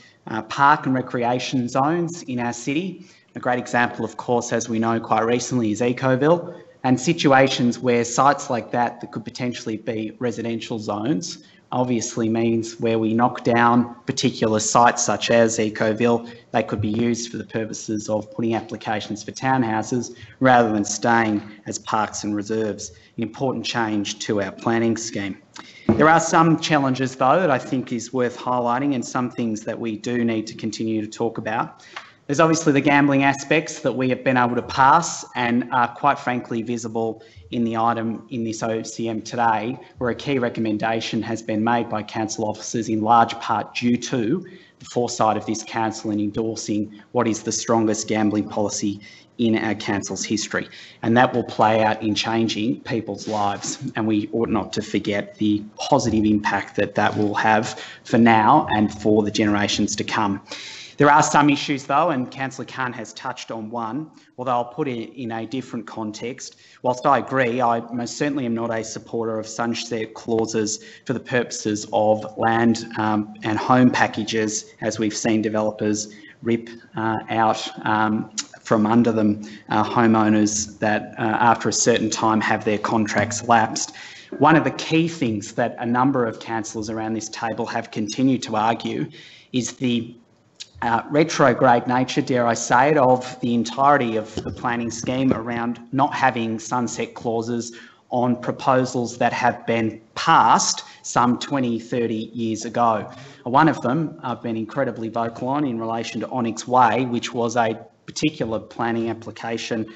park and recreation zones in our city. A great example, of course, as we know quite recently, is Ecoville, and situations where sites like that could potentially be residential zones obviously means where we knock down particular sites such as Ecoville, they could be used for the purposes of putting applications for townhouses rather than staying as parks and reserves. An important change to our planning scheme. There are some challenges, though, that I think is worth highlighting, and some things that we do need to continue to talk about. There's obviously the gambling aspects that we have been able to pass and are quite frankly visible in the item in this OCM today, where a key recommendation has been made by council officers in large part due to the foresight of this council in endorsing what is the strongest gambling policy in our council's history. And that will play out in changing people's lives. And we ought not to forget the positive impact that that will have for now and for the generations to come. There are some issues, though, and Councillor Khan has touched on one, although I'll put it in a different context. Whilst I agree, I most certainly am not a supporter of sunset clauses for the purposes of land and home packages, as we've seen developers rip out from under them homeowners that after a certain time have their contracts lapsed. One of the key things that a number of councillors around this table have continued to argue is the retrograde nature, dare I say it, of the entirety of the planning scheme around not having sunset clauses on proposals that have been passed some 20, 30 years ago. One of them I've been incredibly vocal on in relation to Onyx Way, which was a particular planning application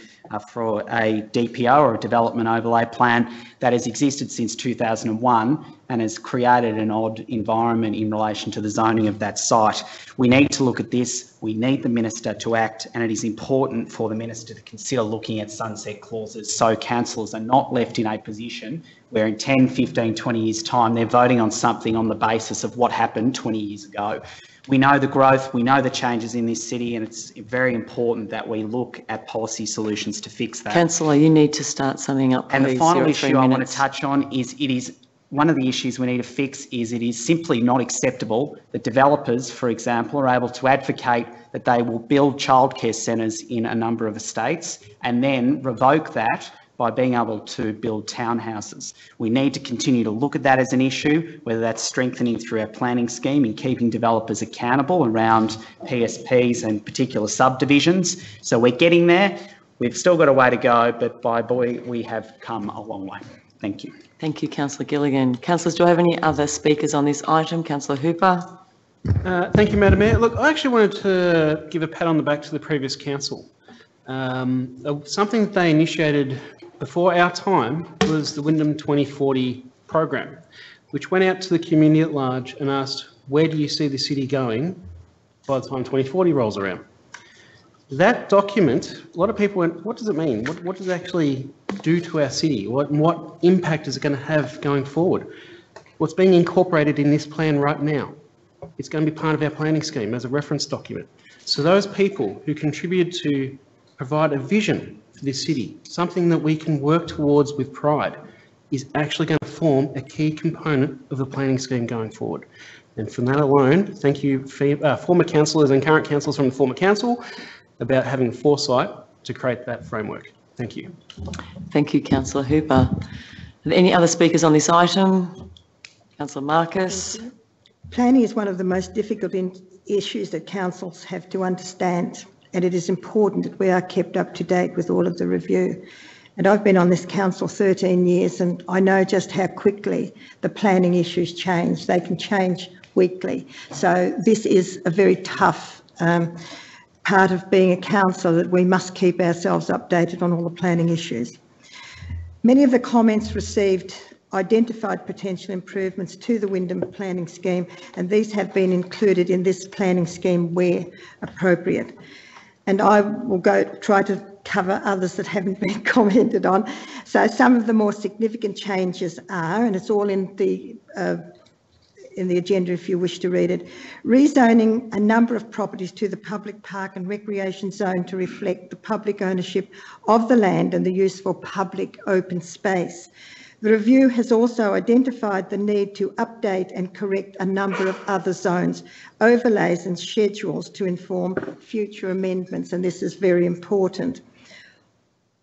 for a DPO or a development overlay plan that has existed since 2001 and has created an odd environment in relation to the zoning of that site. We need to look at this, we need the Minister to act, and it is important for the Minister to consider looking at sunset clauses so councillors are not left in a position where in 10, 15, 20 years' time they're voting on something on the basis of what happened 20 years ago. We know the growth, we know the changes in this city, and it's very important that we look at policy solutions to fix that. Councillor, you need to start summing up, please. And the final issue I want to touch on is one of the issues we need to fix is it is simply not acceptable that developers, for example, are able to advocate that they will build childcare centres in a number of estates and then revoke that by being able to build townhouses. We need to continue to look at that as an issue, whether that's strengthening through our planning scheme and keeping developers accountable around PSPs and particular subdivisions. So we're getting there. We've still got a way to go, but by boy, we have come a long way. Thank you. Thank you, Councillor Gilligan. Councillors, do I have any other speakers on this item? Councillor Hooper. Thank you, Madam Mayor. Look, I actually wanted to give a pat on the back to the previous council. Something that they initiated before our time was the Wyndham 2040 program, which went out to the community at large and asked, where do you see the city going by the time 2040 rolls around? That document, a lot of people went, what does it mean? What does it actually do to our city? What impact is it going to have going forward? What's being incorporated in this plan right now? It's going to be part of our planning scheme as a reference document. So those people who contributed to provide a vision for this city, something that we can work towards with pride, is actually going to form a key component of the planning scheme going forward. And from that alone, thank you, former councillors and current councillors from the former council, about having foresight to create that framework. Thank you. Thank you, Councillor Hooper. Are there any other speakers on this item? Councillor Marcus. Planning is one of the most difficult issues that councils have to understand, and it is important that we are kept up to date with all of the review. And I've been on this council 13 years, and I know just how quickly the planning issues change. They can change weekly. So this is a very tough part of being a council, that we must keep ourselves updated on all the planning issues. Many of the comments received identified potential improvements to the Wyndham planning scheme, and these have been included in this planning scheme where appropriate. And I will try to cover others that haven't been commented on. So some of the more significant changes are, and it's all in the agenda if you wish to read it, rezoning a number of properties to the public park and recreation zone to reflect the public ownership of the land and the use for public open space. The review has also identified the need to update and correct a number of other zones, overlays and schedules to inform future amendments, and this is very important.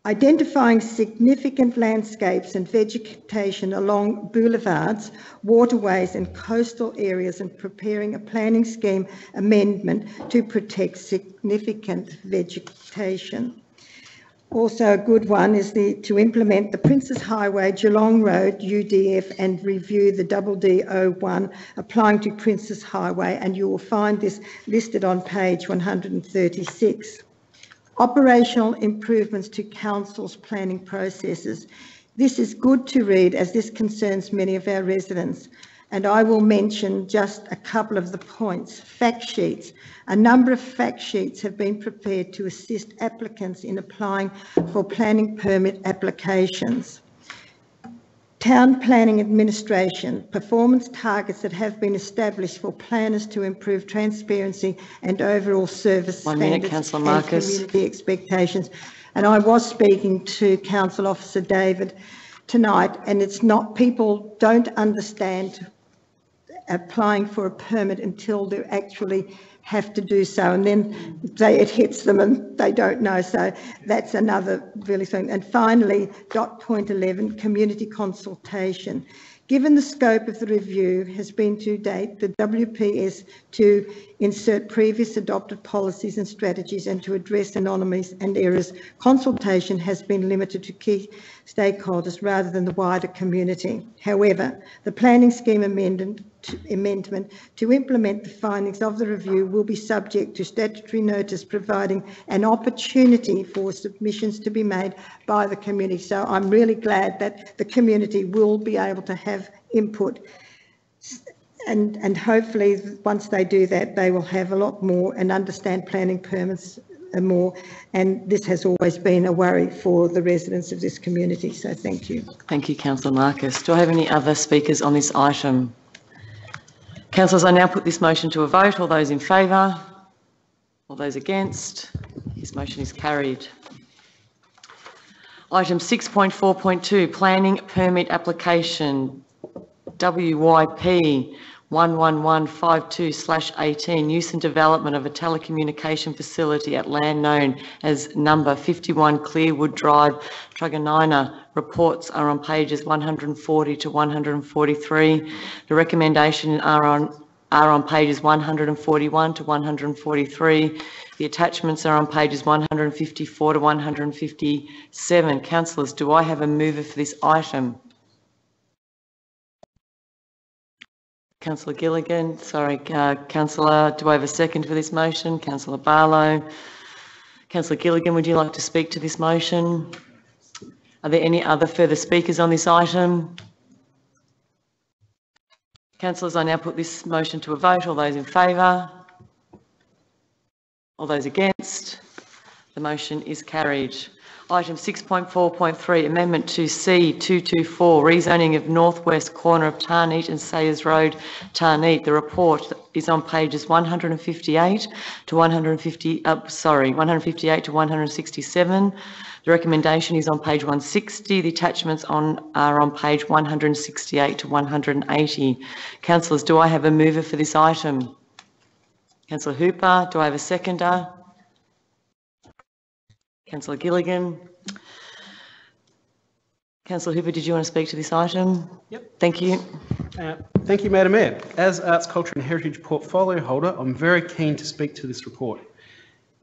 Identifying significant landscapes and vegetation along boulevards, waterways and coastal areas, and preparing a planning scheme amendment to protect significant vegetation. Also a good one is to implement the Princes Highway, Geelong Road, UDF, and review the DD01 applying to Princes Highway, and you will find this listed on page 136. Operational improvements to council's planning processes. This is good to read as this concerns many of our residents, and I will mention just a couple of the points. Fact sheets. A number of fact sheets have been prepared to assist applicants in applying for planning permit applications. Town planning administration, performance targets that have been established for planners to improve transparency and overall service standards and community expectations. And I was speaking to Council Officer David tonight, and it's not, people don't understand applying for a permit until they actually have to do so, and then it hits them and they don't know. So that's another really thing. And finally, point 11, community consultation. Given the scope of the review has been to date, the WPS to insert previous adopted policies and strategies and to address anomalies and errors, consultation has been limited to key stakeholders rather than the wider community. However, the planning scheme amendment to implement the findings of the review will be subject to statutory notice, providing an opportunity for submissions to be made by the community. So I'm really glad that the community will be able to have input, and hopefully once they do that, they will have a lot more and understand planning permits more. And this has always been a worry for the residents of this community. So thank you. Thank you, Councillor Marcus. Do I have any other speakers on this item? Councillors, I now put this motion to a vote. All those in favour? All those against? This motion is carried. Item 6.4.2, Planning Permit Application WYP 11152/18, use and development of a telecommunication facility at land known as number 51 Clearwood Drive, Truganina. Reports are on pages 140 to 143. The recommendation are on pages 141 to 143. The attachments are on pages 154 to 157. Councillors, do I have a mover for this item? Councillor Gilligan, sorry, Councillor, do I have a second for this motion? Councillor Barlow. Councillor Gilligan, would you like to speak to this motion? Are there any other further speakers on this item? Councillors, I now put this motion to a vote. All those in favour? All those against? The motion is carried. Item 6.4.3, Amendment to C224, rezoning of northwest corner of Tarneet and Sayers Road, Tarneet. The report is on pages 158 to 158 to 167. The recommendation is on page 160. The attachments are on page 168 to 180. Councillors, do I have a mover for this item? Councillor Hooper, do I have a seconder? Councillor Gilligan. Councillor Hooper, did you want to speak to this item? Yep. Thank you. Thank you, Madam Mayor. As Arts, Culture and Heritage portfolio holder, I'm very keen to speak to this report.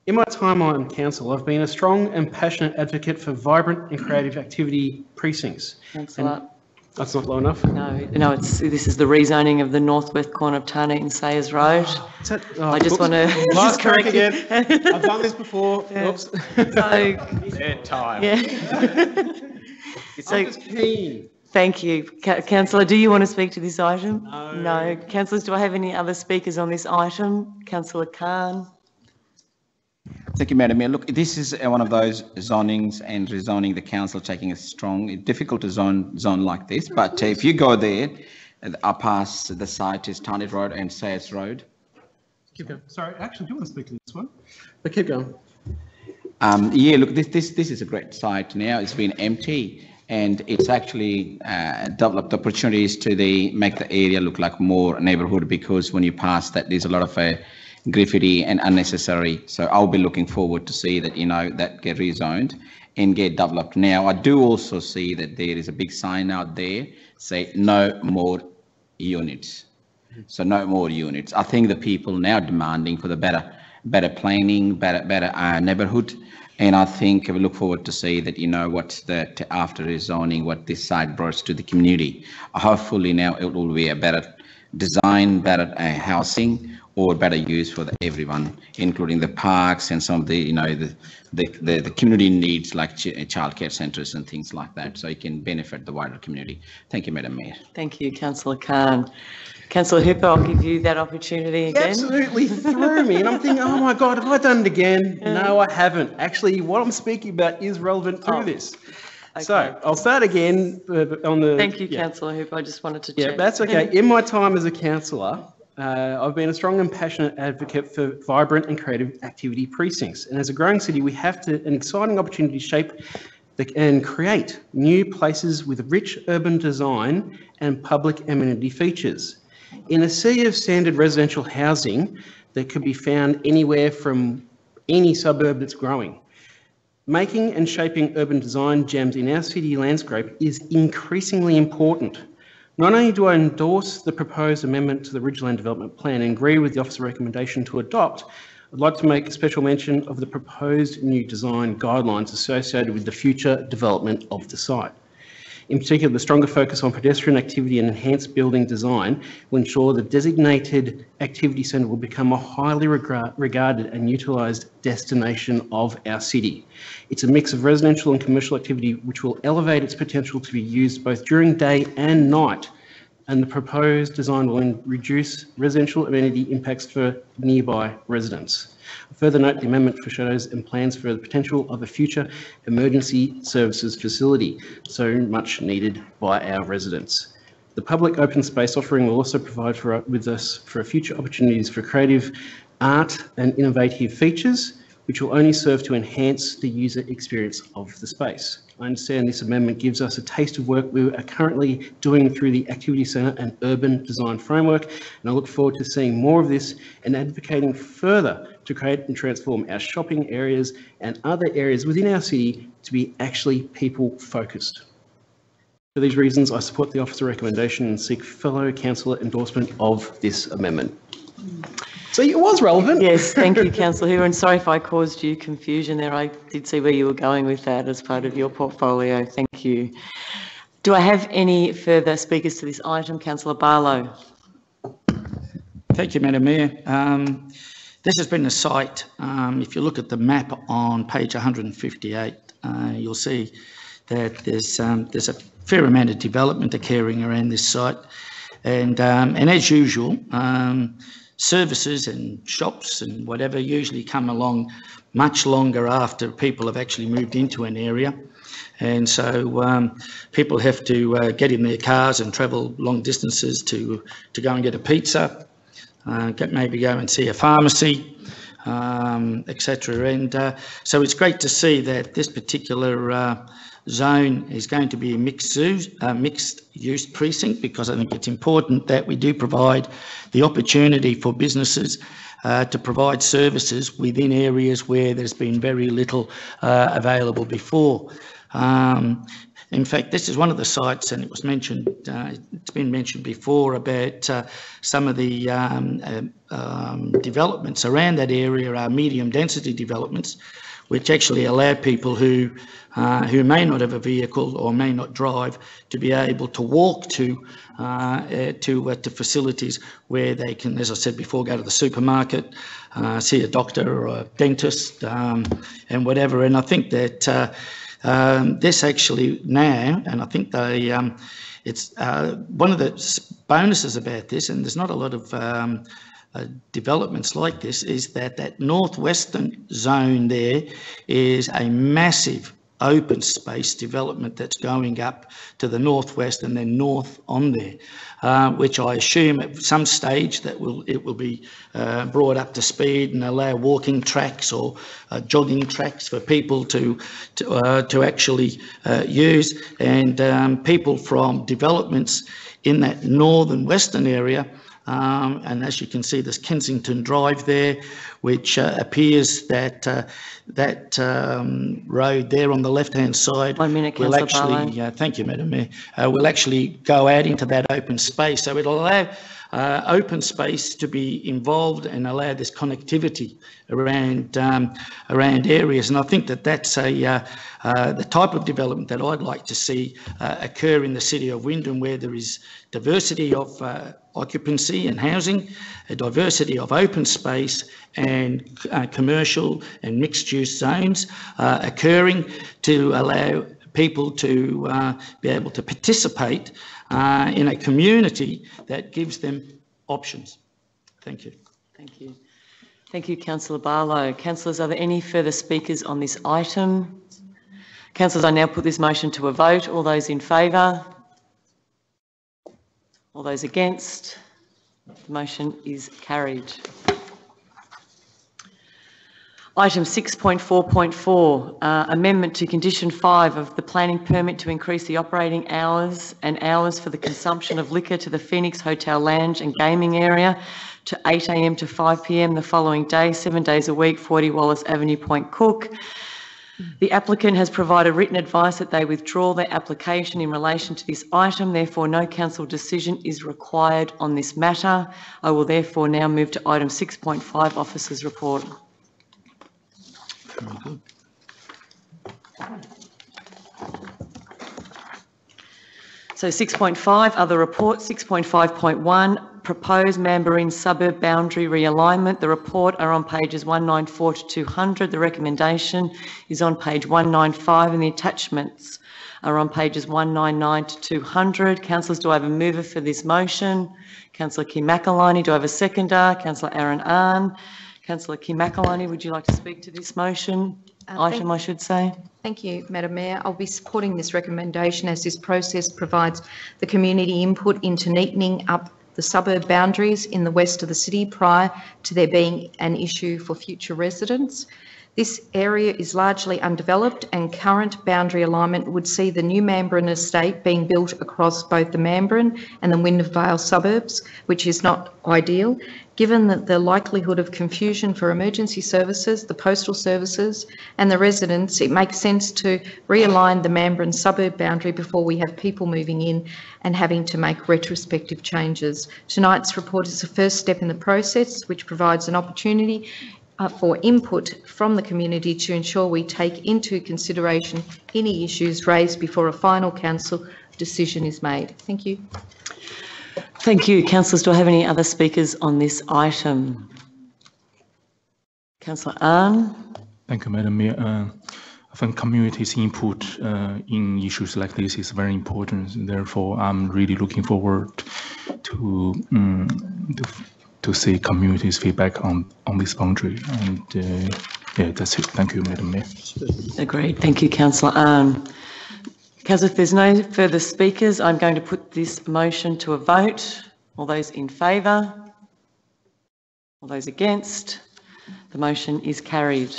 In my time on council, I've been a strong and passionate advocate for vibrant and creative activity precincts. Thanks a lot. That's not low enough? No, this is the rezoning of the northwest corner of Tarneit and Sayers Road. I just want to just correct again. I've done this before. Yeah. Oops. Time. Yeah. I'm just keen. Thank you. Councillor, do you want to speak to this item? No. Councillors, do I have any other speakers on this item? Councillor Khan. Thank you, Madam Mayor. Look, this is one of those zonings and rezoning the council taking a strong, difficult to zone like this. But if you go there, up past the site is Tarneit Road and Sayers Road. Keep going. Sorry, actually, do want to speak to this one, but keep going. Yeah, look, this is a great site now. It's been empty, and it's actually developed opportunities to make the area look like more neighbourhood, because when you pass that, there's a lot of graffiti and unnecessary. So I'll be looking forward to see that, that get rezoned and get developed. Now, I do also see that there is a big sign out there say no more units. So no more units. I think the people now demanding for the better planning, better neighbourhood. And I think we look forward to see that, after rezoning, what this site brought to the community. Hopefully now it will be a better design, better housing, or better use for everyone, including the parks and some of the, the community needs like childcare centres and things like that, so it can benefit the wider community. Thank you, Madam Mayor. Thank you, Councillor Khan. Councillor Hooper, I'll give you that opportunity again. Absolutely threw me, and I'm thinking, oh my God, have I done it again? No, I haven't. Actually, what I'm speaking about is relevant to this. Okay. So I'll start again on the... Thank you, Councillor Hooper. I just wanted to check. Yeah, that's okay. In my time as a councillor, I've been a strong and passionate advocate for vibrant and creative activity precincts. And as a growing city, we have an exciting opportunity to shape and create new places with rich urban design and public amenity features. In a sea of standard residential housing that could be found anywhere from any suburb that's growing, making and shaping urban design gems in our city landscape is increasingly important. Not only do I endorse the proposed amendment to the Ridgeland Development Plan and agree with the officer recommendation to adopt, I'd like to make a special mention of the proposed new design guidelines associated with the future development of the site. In particular, the stronger focus on pedestrian activity and enhanced building design will ensure the designated activity centre will become a highly regarded and utilised destination of our city. It's a mix of residential and commercial activity which will elevate its potential to be used both during day and night, and the proposed design will reduce residential amenity impacts for nearby residents. Further note, the amendment foreshadows and plans for the potential of a future emergency services facility, so much needed by our residents. The public open space offering will also provide with us for future opportunities for creative art and innovative features, which will only serve to enhance the user experience of the space. I understand this amendment gives us a taste of work we are currently doing through the Activity Centre and Urban Design Framework, and I look forward to seeing more of this and advocating further to create and transform our shopping areas and other areas within our city to be actually people-focused. For these reasons, I support the officer recommendation and seek fellow councillor endorsement of this amendment. So it was relevant. Yes, thank you, Councillor Hoover, and sorry if I caused you confusion there. I did see where you were going with that as part of your portfolio. Thank you. Do I have any further speakers to this item? Councillor Barlow. Thank you, Madam Mayor. This has been a site, if you look at the map on page 158, you'll see that there's a fair amount of development occurring around this site. And as usual, services and shops and whatever usually come along much longer after people have actually moved into an area. And so people have to get in their cars and travel long distances to go and get a pizza, maybe go and see a pharmacy, etc. And so it's great to see that this particular zone is going to be a mixed use precinct, because I think it's important that we do provide the opportunity for businesses to provide services within areas where there's been very little available before. In fact, this is one of the sites, and it was mentioned, it's been mentioned before about some of the developments around that area are medium density developments, which actually allow people who may not have a vehicle or may not drive to be able to walk to facilities where they can, as I said before, go to the supermarket, see a doctor or a dentist, and whatever. And I think that this actually now, and I think they, it's one of the bonuses about this, and there's not a lot of developments like this, is that that northwestern zone there is a massive open space development that's going up to the northwest and then north on there, which I assume at some stage that it will be brought up to speed and allow walking tracks or jogging tracks for people to actually use, and people from developments in that northern western area. And as you can see, there's Kensington Drive there, which appears that that road there on the left-hand side 1 minute, will Councillor actually, Barlow. thank you, Madam Mayor, will actually go out into that open space. So it'll allow open space to be involved and allow this connectivity around around areas. And I think that that's the type of development that I'd like to see occur in the city of Wyndham, where there is diversity of occupancy and housing, a diversity of open space and commercial and mixed-use zones occurring to allow people to be able to participate in a community that gives them options. Thank you. Thank you. Thank you, Councillor Barlow. Councillors, are there any further speakers on this item? Councillors, I now put this motion to a vote. All those in favour? All those against? The motion is carried. Item 6.4.4, amendment to condition 5 of the planning permit to increase the operating hours and hours for the consumption of liquor to the Phoenix Hotel Lounge and Gaming Area to 8 a.m. to 5 p.m. the following day, 7 days a week, 40 Wallace Avenue, Point Cook. The applicant has provided written advice that they withdraw their application in relation to this item. Therefore, no council decision is required on this matter. I will therefore now move to item 6.5, Officer's Report. Very good. So 6.5, other report, 6.5.1, proposed Mandarin suburb boundary realignment. The report are on pages 194 to 200. The recommendation is on page 195 and the attachments are on pages 199 to 200. Councillors, do I have a mover for this motion? Councillor Kim McElhiney, do I have a seconder? Councillor Aaron Arn. Councillor Kim McElhiney, would you like to speak to this motion? I should say. Thank you, Madam Mayor. I'll be supporting this recommendation as this process provides the community input into neatening up the suburb boundaries in the west of the city prior to there being an issue for future residents. This area is largely undeveloped and current boundary alignment would see the new Mandarin estate being built across both the Mandarin and the Wyndham Vale suburbs, which is not ideal. Given that the likelihood of confusion for emergency services, the postal services and the residents, it makes sense to realign the Mandarin suburb boundary before we have people moving in and having to make retrospective changes. Tonight's report is the first step in the process, which provides an opportunity for input from the community to ensure we take into consideration any issues raised before a final council decision is made. Thank you. Thank you. Councillors, do I have any other speakers on this item? Councillor Arn. Thank you, Madam Mayor. I think community's input in issues like this is very important. Therefore, I'm really looking forward to see community's feedback on this boundary. And yeah, that's it. Thank you, Madam Mayor. Agreed. Thank you, Councillor Arn. Councillor, if there's no further speakers, I'm going to put this motion to a vote. All those in favour? All those against? The motion is carried.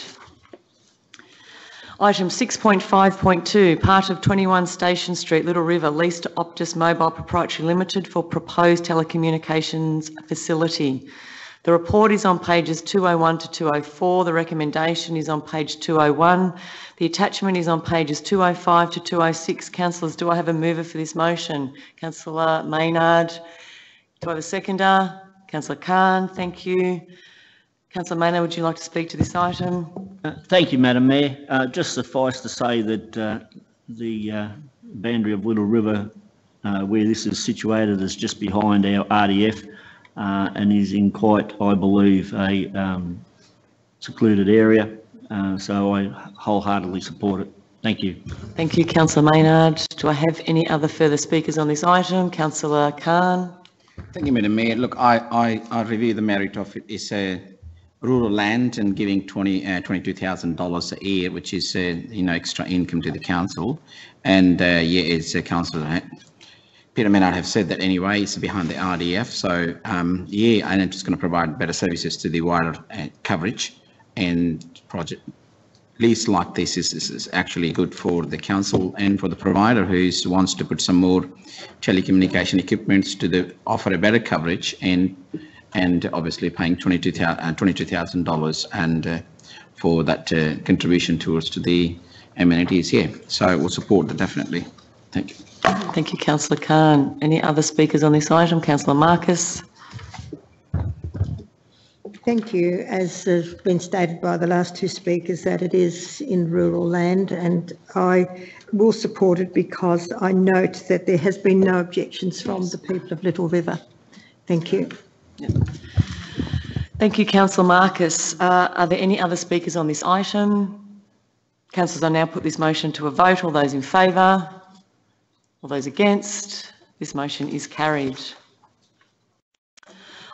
Item 6.5.2, part of 21 Station Street, Little River, leased to Optus Mobile Proprietary Limited for proposed telecommunications facility. The report is on pages 201 to 204. The recommendation is on page 201. The attachment is on pages 205 to 206. Councillors, do I have a mover for this motion? Councillor Maynard. Do I have a seconder? Councillor Khan, thank you. Councillor Maynard, would you like to speak to this item? Thank you, Madam Mayor. Just suffice to say that the boundary of Little River, where this is situated, is just behind our RDF and is in quite, I believe, a secluded area. So I wholeheartedly support it. Thank you. Thank you, Councillor Maynard. Do I have any other further speakers on this item? Councillor Khan. Thank you, Madam Mayor. Look, I review the merit of it. It's a rural land and giving $22,000 a year, which is extra income to the council. And yeah, as Councillor Peter Maynard have said that anyway, it's behind the RDF. So yeah, and it's going to provide better services to the wider coverage, and project lease like this is actually good for the council and for the provider who wants to put some more telecommunication equipments to offer a better coverage, and obviously paying $22,000 and for that contribution towards to the amenities here. So we'll support that definitely. Thank you. Thank you, Councillor Khan. Any other speakers on this item? Councillor Marcus. Thank you. As has been stated by the last two speakers, that it is in rural land, and I will support it because I note that there has been no objections from the people of Little River. Thank you. Thank you, Councillor Marcus. Are there any other speakers on this item? Councillors, I now put this motion to a vote. All those in favour? All those against? This motion is carried.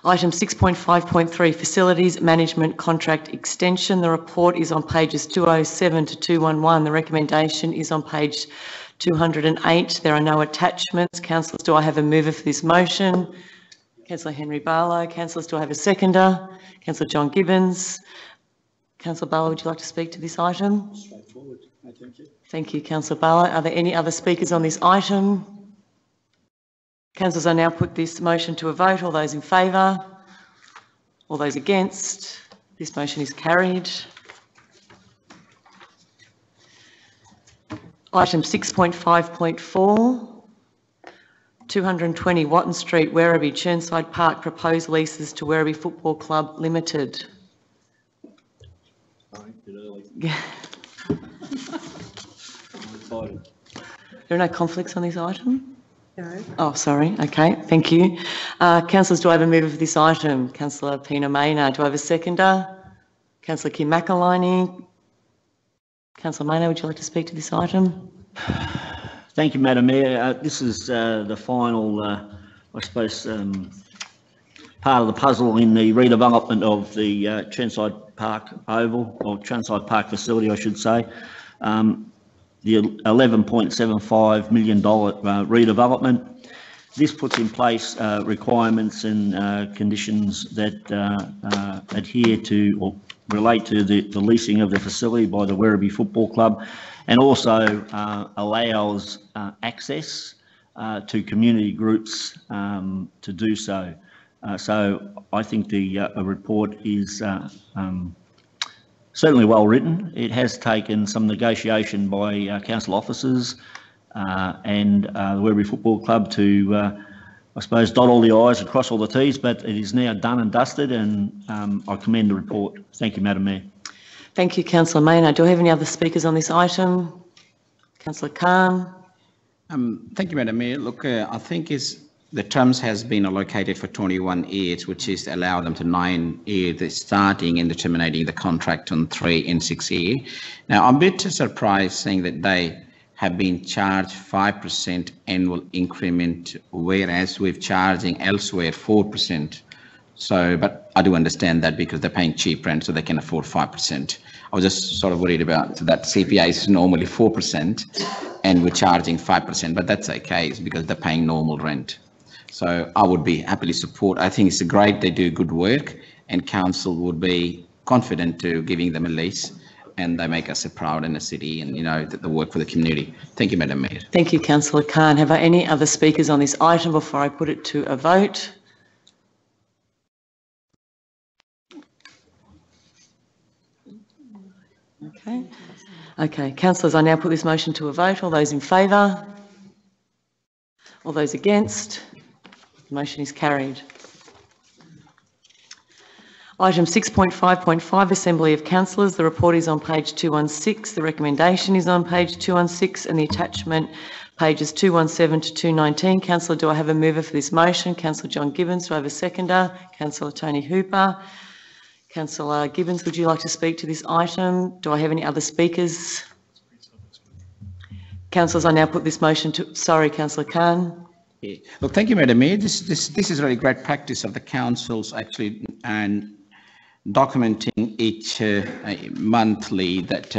Item 6.5.3, Facilities Management Contract Extension. The report is on pages 207 to 211. The recommendation is on page 208. There are no attachments. Councillors, do I have a mover for this motion? Councillor Henry Barlow. Councillors, do I have a seconder? Councillor John Gibbons. Councillor Barlow, would you like to speak to this item? Straightforward. No, thank you. Thank you, Councillor Barlow. Are there any other speakers on this item? Councillors, I now put this motion to a vote. All those in favour? All those against? This motion is carried. Item 6.5.4, 220 Watton Street, Werribee, Chirnside Park, proposed leases to Werribee Football Club Limited. There are no conflicts on this item? No. Oh, sorry. Okay, thank you. Councillors, do I have a mover for this item? Councillor Pina Maynard. Do I have a seconder? Councillor Kim McElhinney. Councillor Maynard, would you like to speak to this item? Thank you, Madam Mayor. This is the final, I suppose, part of the puzzle in the redevelopment of the Chirnside Park Oval, or Chirnside Park facility, I should say. The $11.75 million redevelopment. This puts in place requirements and conditions that adhere to or relate to the leasing of the facility by the Werribee Football Club, and also allows access to community groups to do so. So I think the report is certainly well written. It has taken some negotiation by council officers and the Werribee Football Club to, I suppose, dot all the I's and cross all the T's, but it is now done and dusted, and I commend the report. Thank you, Madam Mayor. Thank you, Councillor Maynard. Do I have any other speakers on this item? Councillor Khan. Thank you, Madam Mayor. Look, I think the terms has been allocated for 21 years, which is allow them to 9 years, starting and terminating the contract on 3 and 6 years. Now, I'm a bit surprised saying that they have been charged 5% annual increment, whereas we're charging elsewhere 4%. So, but I do understand that because they're paying cheap rent, so they can afford 5%. I was just sort of worried about that CPI is normally 4% and we're charging 5%, but that's okay. It's because they're paying normal rent. So I would be happily support. I think it's great they do good work, and council would be confident to giving them a lease, and they make us proud in the city, and the work for the community. Thank you, Madam Mayor. Thank you, Councillor Khan. Have I any other speakers on this item before I put it to a vote? Okay. Okay, councillors, I now put this motion to a vote. All those in favour? All those against? The motion is carried. Item 6.5.5, Assembly of Councillors. The report is on page 216. The recommendation is on page 216 and the attachment pages 217 to 219. Councillor, do I have a mover for this motion? Councillor John Gibbons. Do I have a seconder? Councillor Tony Hooper. Councillor Gibbons, would you like to speak to this item? Do I have any other speakers? Councillors, I now put this motion to... Sorry, Councillor Khan. Yeah. Look, thank you, Madam Mayor. This is really great practice of the councils actually and documenting each monthly that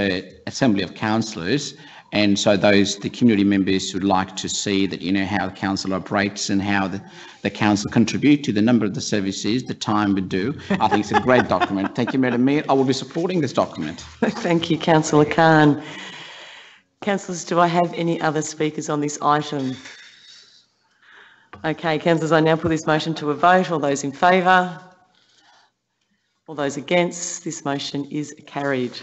Assembly of Councillors, and so the community members would like to see that how the council operates and how the council contribute to the number of the services, the time we do. I think it's a great document. Thank you, Madam Mayor. I will be supporting this document. Thank you, Councillor Khan. Councillors, do I have any other speakers on this item? Okay, councillors, I now put this motion to a vote. All those in favour? All those against? This motion is carried.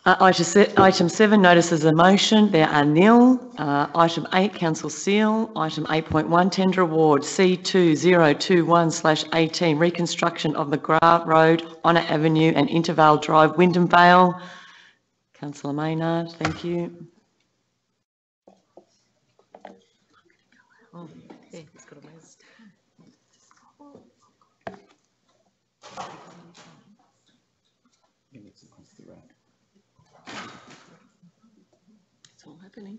Item 7, notices of motion. There are nil. Item 8, council seal. Item 8.1, tender award C2021/18, reconstruction of the Grant Road, Honour Avenue and Intervale Drive, Wyndham Vale. Councillor Maynard, thank you. It's all happening.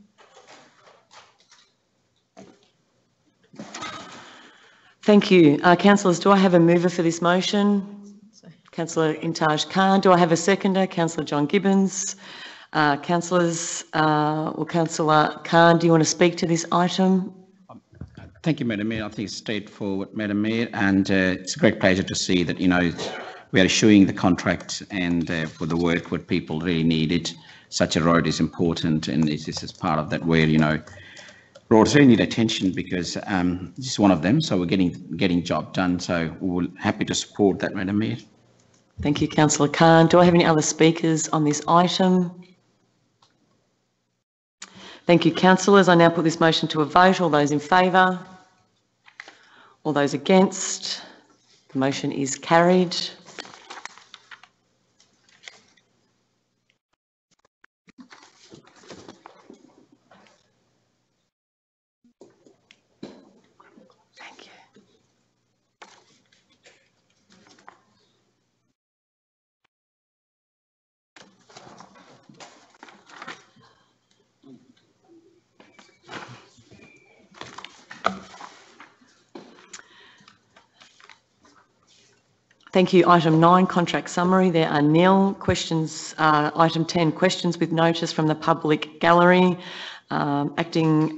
Thank you. Councillors, do I have a mover for this motion? Councillor Intaj Khan. Do I have a seconder? Councillor John Gibbons. Councillors, or Councillor Khan, do you want to speak to this item? Thank you, Madam Mayor. I think it's straightforward, Madam Mayor, and it's a great pleasure to see that, we are issuing the contract and for the work what people really needed. Such a road is important, and this is part of that where, roads really need attention because this is one of them, so we're getting job done. So we're happy to support that, Madam Mayor. Thank you, Councillor Khan. Do I have any other speakers on this item? Thank you, councillors. I now put this motion to a vote. All those in favour? All those against? The motion is carried. Thank you. Thank you. Item 9, contract summary. There are nil. Questions. Item 10, questions with notice from the public gallery. Acting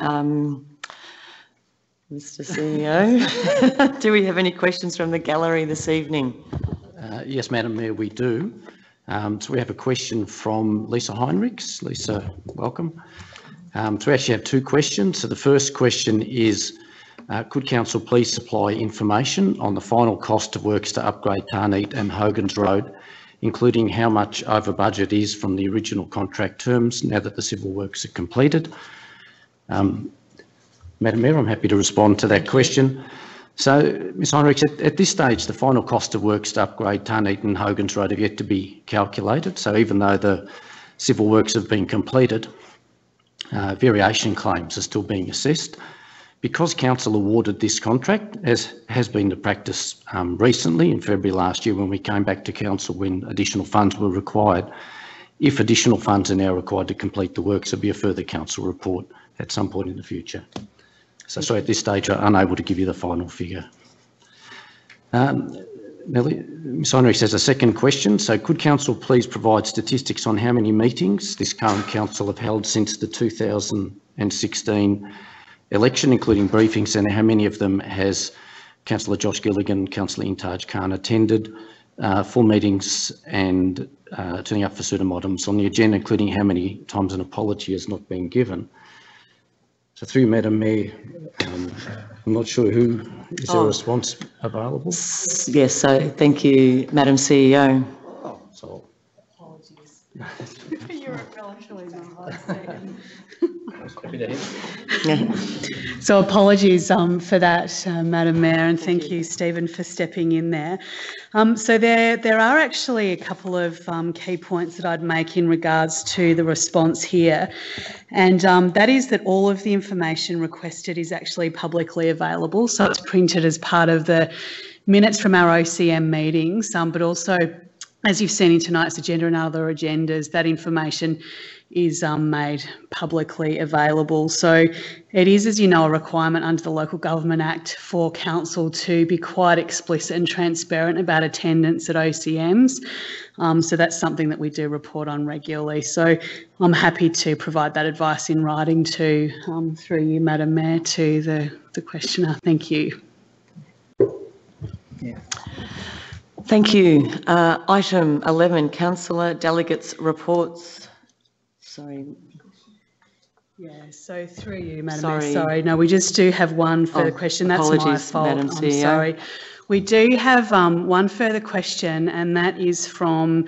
Mr. CEO, do we have any questions from the gallery this evening? Yes, Madam Mayor, we do. So we have a question from Lisa Heinrichs. Lisa, welcome. So we actually have two questions. So the first question is, could Council please supply information on the final cost of works to upgrade Tarneet and Hogan's Road, including how much over budget is from the original contract terms now that the civil works are completed? Madam Mayor, I'm happy to respond to that question. So, Ms Heinrichs, at this stage, the final cost of works to upgrade Tarneet and Hogan's Road have yet to be calculated. So even though the civil works have been completed, variation claims are still being assessed. Because Council awarded this contract, as has been the practice recently in February last year when we came back to Council when additional funds were required, if additional funds are now required to complete the works, there'll be a further Council report at some point in the future. So sorry, at this stage, I'm unable to give you the final figure. Ms Heinrichs has a second question. So could Council please provide statistics on how many meetings this current Council have held since the 2016 election, including briefings, and how many of them has Councillor Josh Gilligan, Councillor Intaj Khan attended, full meetings and turning up for certain items on the agenda, including how many times an apology has not been given. So through Madam Mayor, I'm not sure is there a response available? Yes, so thank you, Madam CEO. You're relatively So apologies for that, Madam Mayor, and thank you, Stephen, for stepping in there. So there are actually a couple of key points that I'd make in regards to the response here, and that is that all of the information requested is actually publicly available, so it's printed as part of the minutes from our OCM meetings, but also, as you've seen in tonight's agenda and other agendas, that information is made publicly available. So it is, as you know, a requirement under the Local Government Act for council to be quite explicit and transparent about attendance at OCMs. So that's something that we do report on regularly. So I'm happy to provide that advice in writing to, through you, Madam Mayor, to the questioner. Thank you. Yeah. Thank you. Item 11, Councillor Delegates Reports. Sorry. Yeah, so through you, Madam Mayor. Sorry, no, we just do have one further question. That's my fault. Madam I'm CEO. sorry. We do have one further question, and that is from,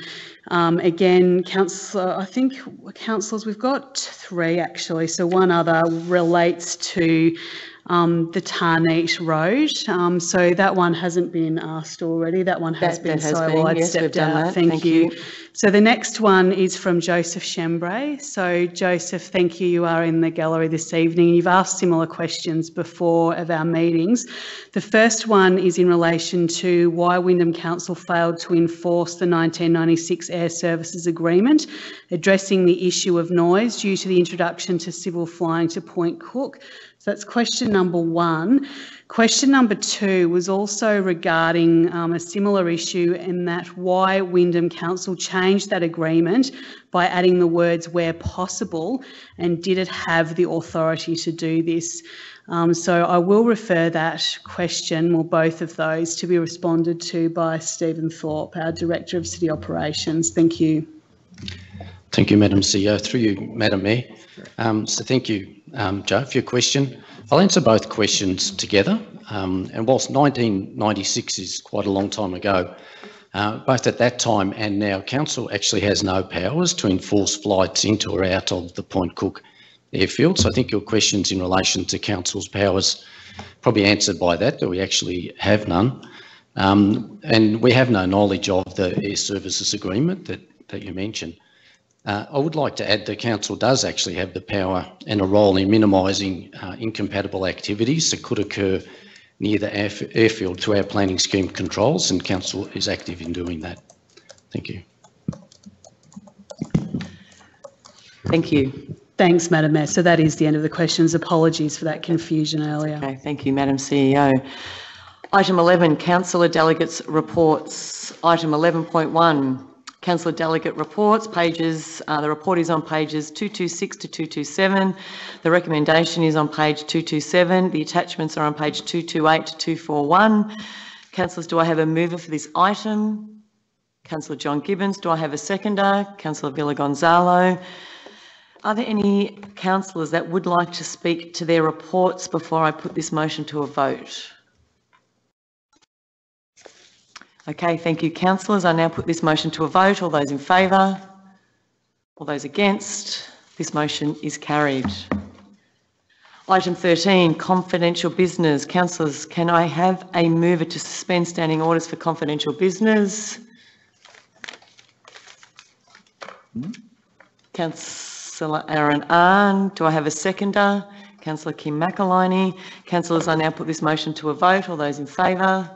again, Councillor, I think, councillors, we've got three actually. So one other relates to the Tarneet Road. So that one hasn't been asked already. That one has been. So I'd stepped out. Thank you. So the next one is from Joseph Shembray. So Joseph, thank you. You are in the gallery this evening. You've asked similar questions before of our meetings. The first one is in relation to why Wyndham Council failed to enforce the 1996 Air Services Agreement, addressing the issue of noise due to the introduction to civil flying to Point Cook. So that's question number one. Question number two was also regarding a similar issue, in that why Wyndham Council changed that agreement by adding the words "where possible," and did it have the authority to do this? So I will refer that question, or both of those, to be responded to by Stephen Thorpe, our Director of City Operations. Thank you. Thank you, Madam CEO. Through you, Madam Mayor. So thank you, Joe, for your question. I'll answer both questions together. And whilst 1996 is quite a long time ago, both at that time and now, Council actually has no powers to enforce flights into or out of the Point Cook airfield. So I think your question's in relation to Council's powers, probably answered by that we actually have none. And we have no knowledge of the Air Services Agreement that you mentioned. I would like to add that Council does actually have the power and a role in minimising incompatible activities that could occur near the airfield through our planning scheme controls, and Council is active in doing that. Thank you. Thank you. Thanks, Madam Mayor. So that is the end of the questions. Apologies for that confusion earlier. Okay, thank you, Madam CEO. Item 11, Councillor Delegates Reports. Item 11.1. Councillor Delegate Reports, pages, the report is on pages 226 to 227. The recommendation is on page 227. The attachments are on page 228 to 241. Councillors, do I have a mover for this item? Councillor John Gibbons. Do I have a seconder? Councillor Villagonzalo. Are there any councillors that would like to speak to their reports before I put this motion to a vote? Okay, thank you, councillors. I now put this motion to a vote. All those in favour? All those against? This motion is carried. Item 13, confidential business. Councillors, can I have a mover to suspend standing orders for confidential business? Councillor Aaron Arn. Do I have a seconder? Councillor Kim McElhiney. Councillors, I now put this motion to a vote. All those in favour?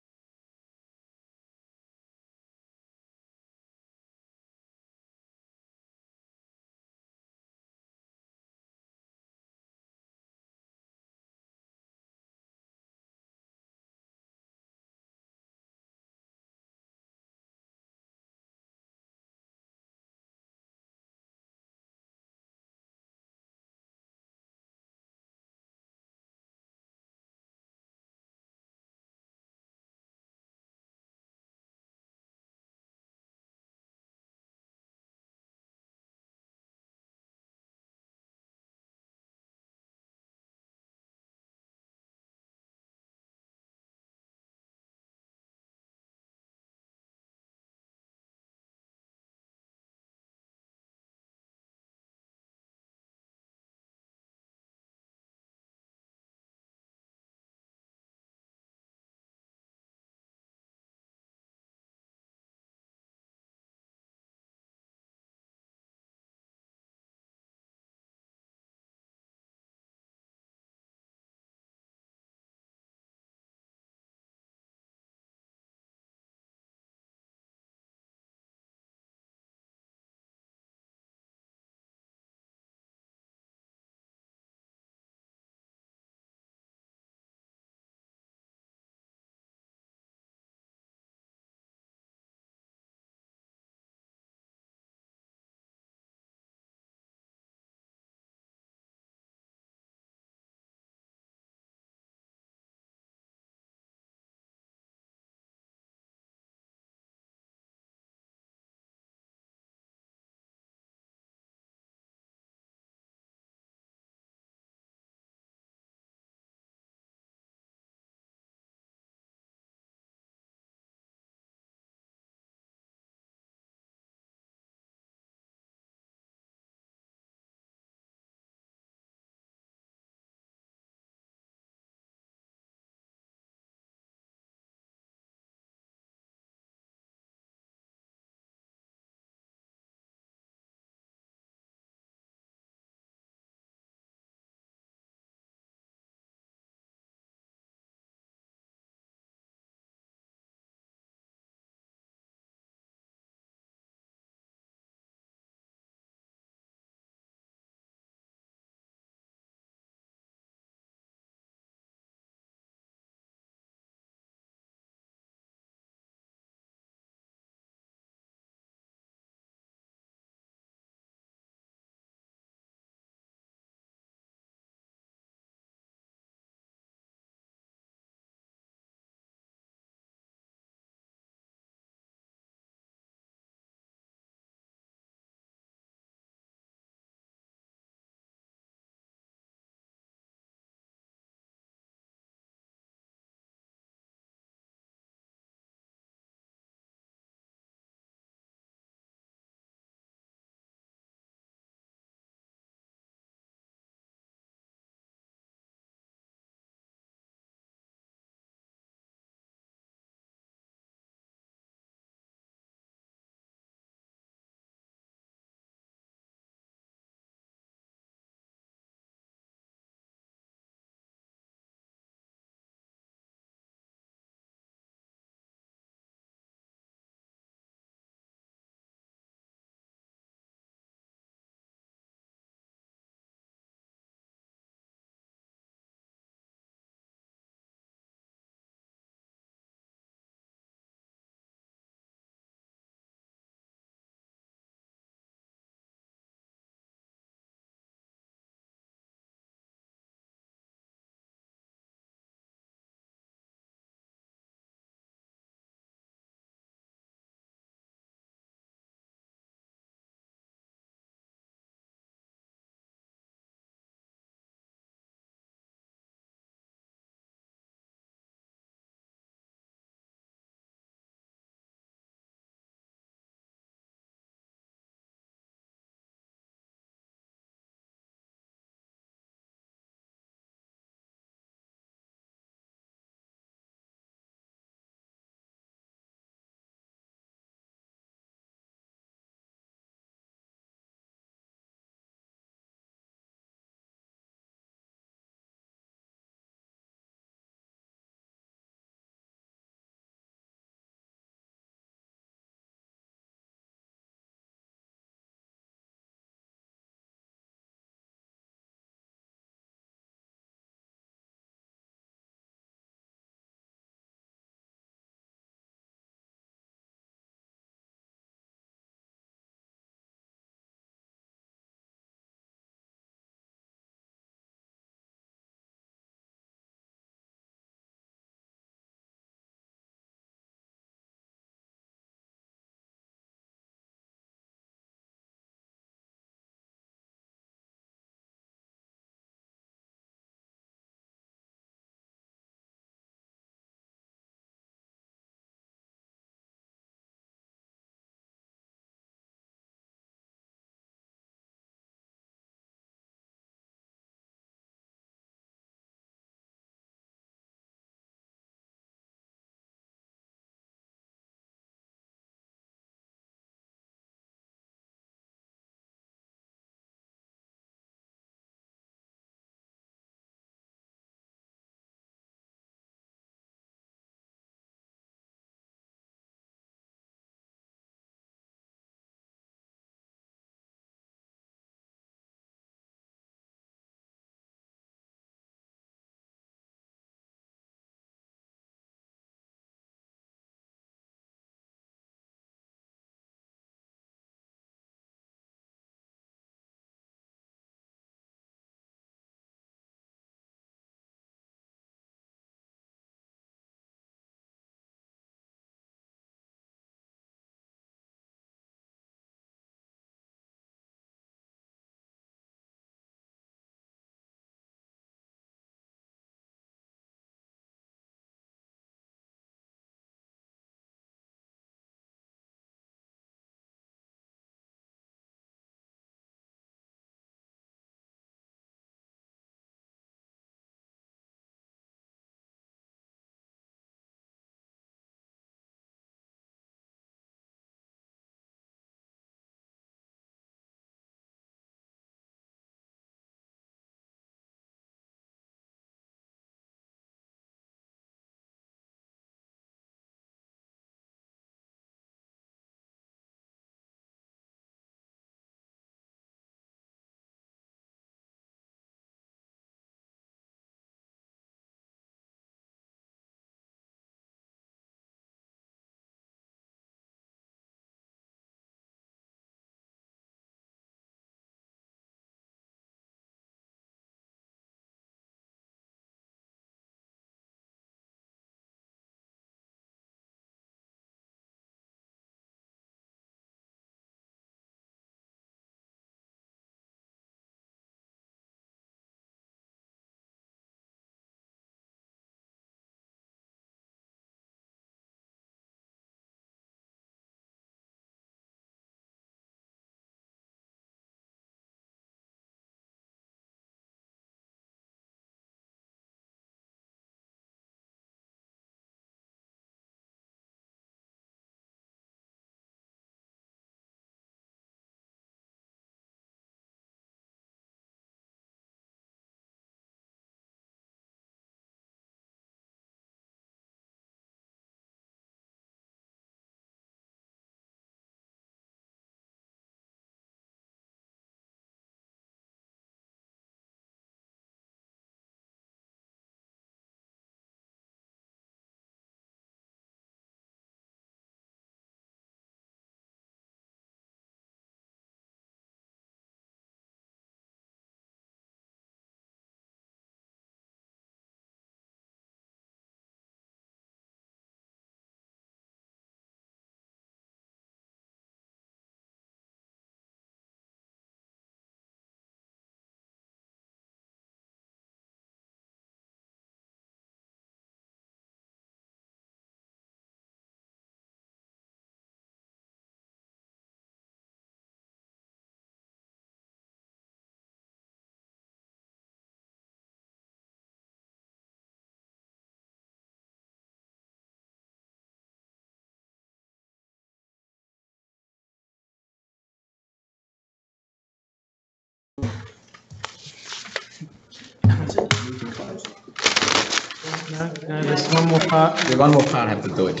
No, there's one more part. The one more part, I have to do it.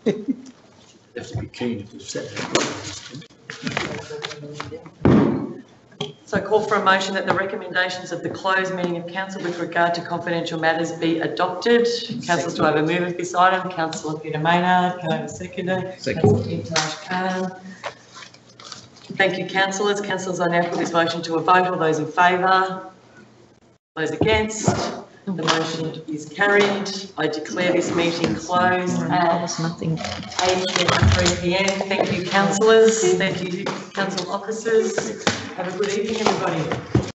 You have to be keen if you've said that. So call for a motion that the recommendations of the closed meeting of council with regard to confidential matters be adopted. Councillors, do I have a mover beside him? Councillor Peter Maynard, can I have a seconder? Councillor Intaj Khan. Thank you, councillors. Councillors, I now put this motion to a vote. All those in favour? Those against? The motion is carried. I declare this meeting closed at 8:23 p.m. Thank you, councillors. Thank you, council officers. Have a good evening, everybody.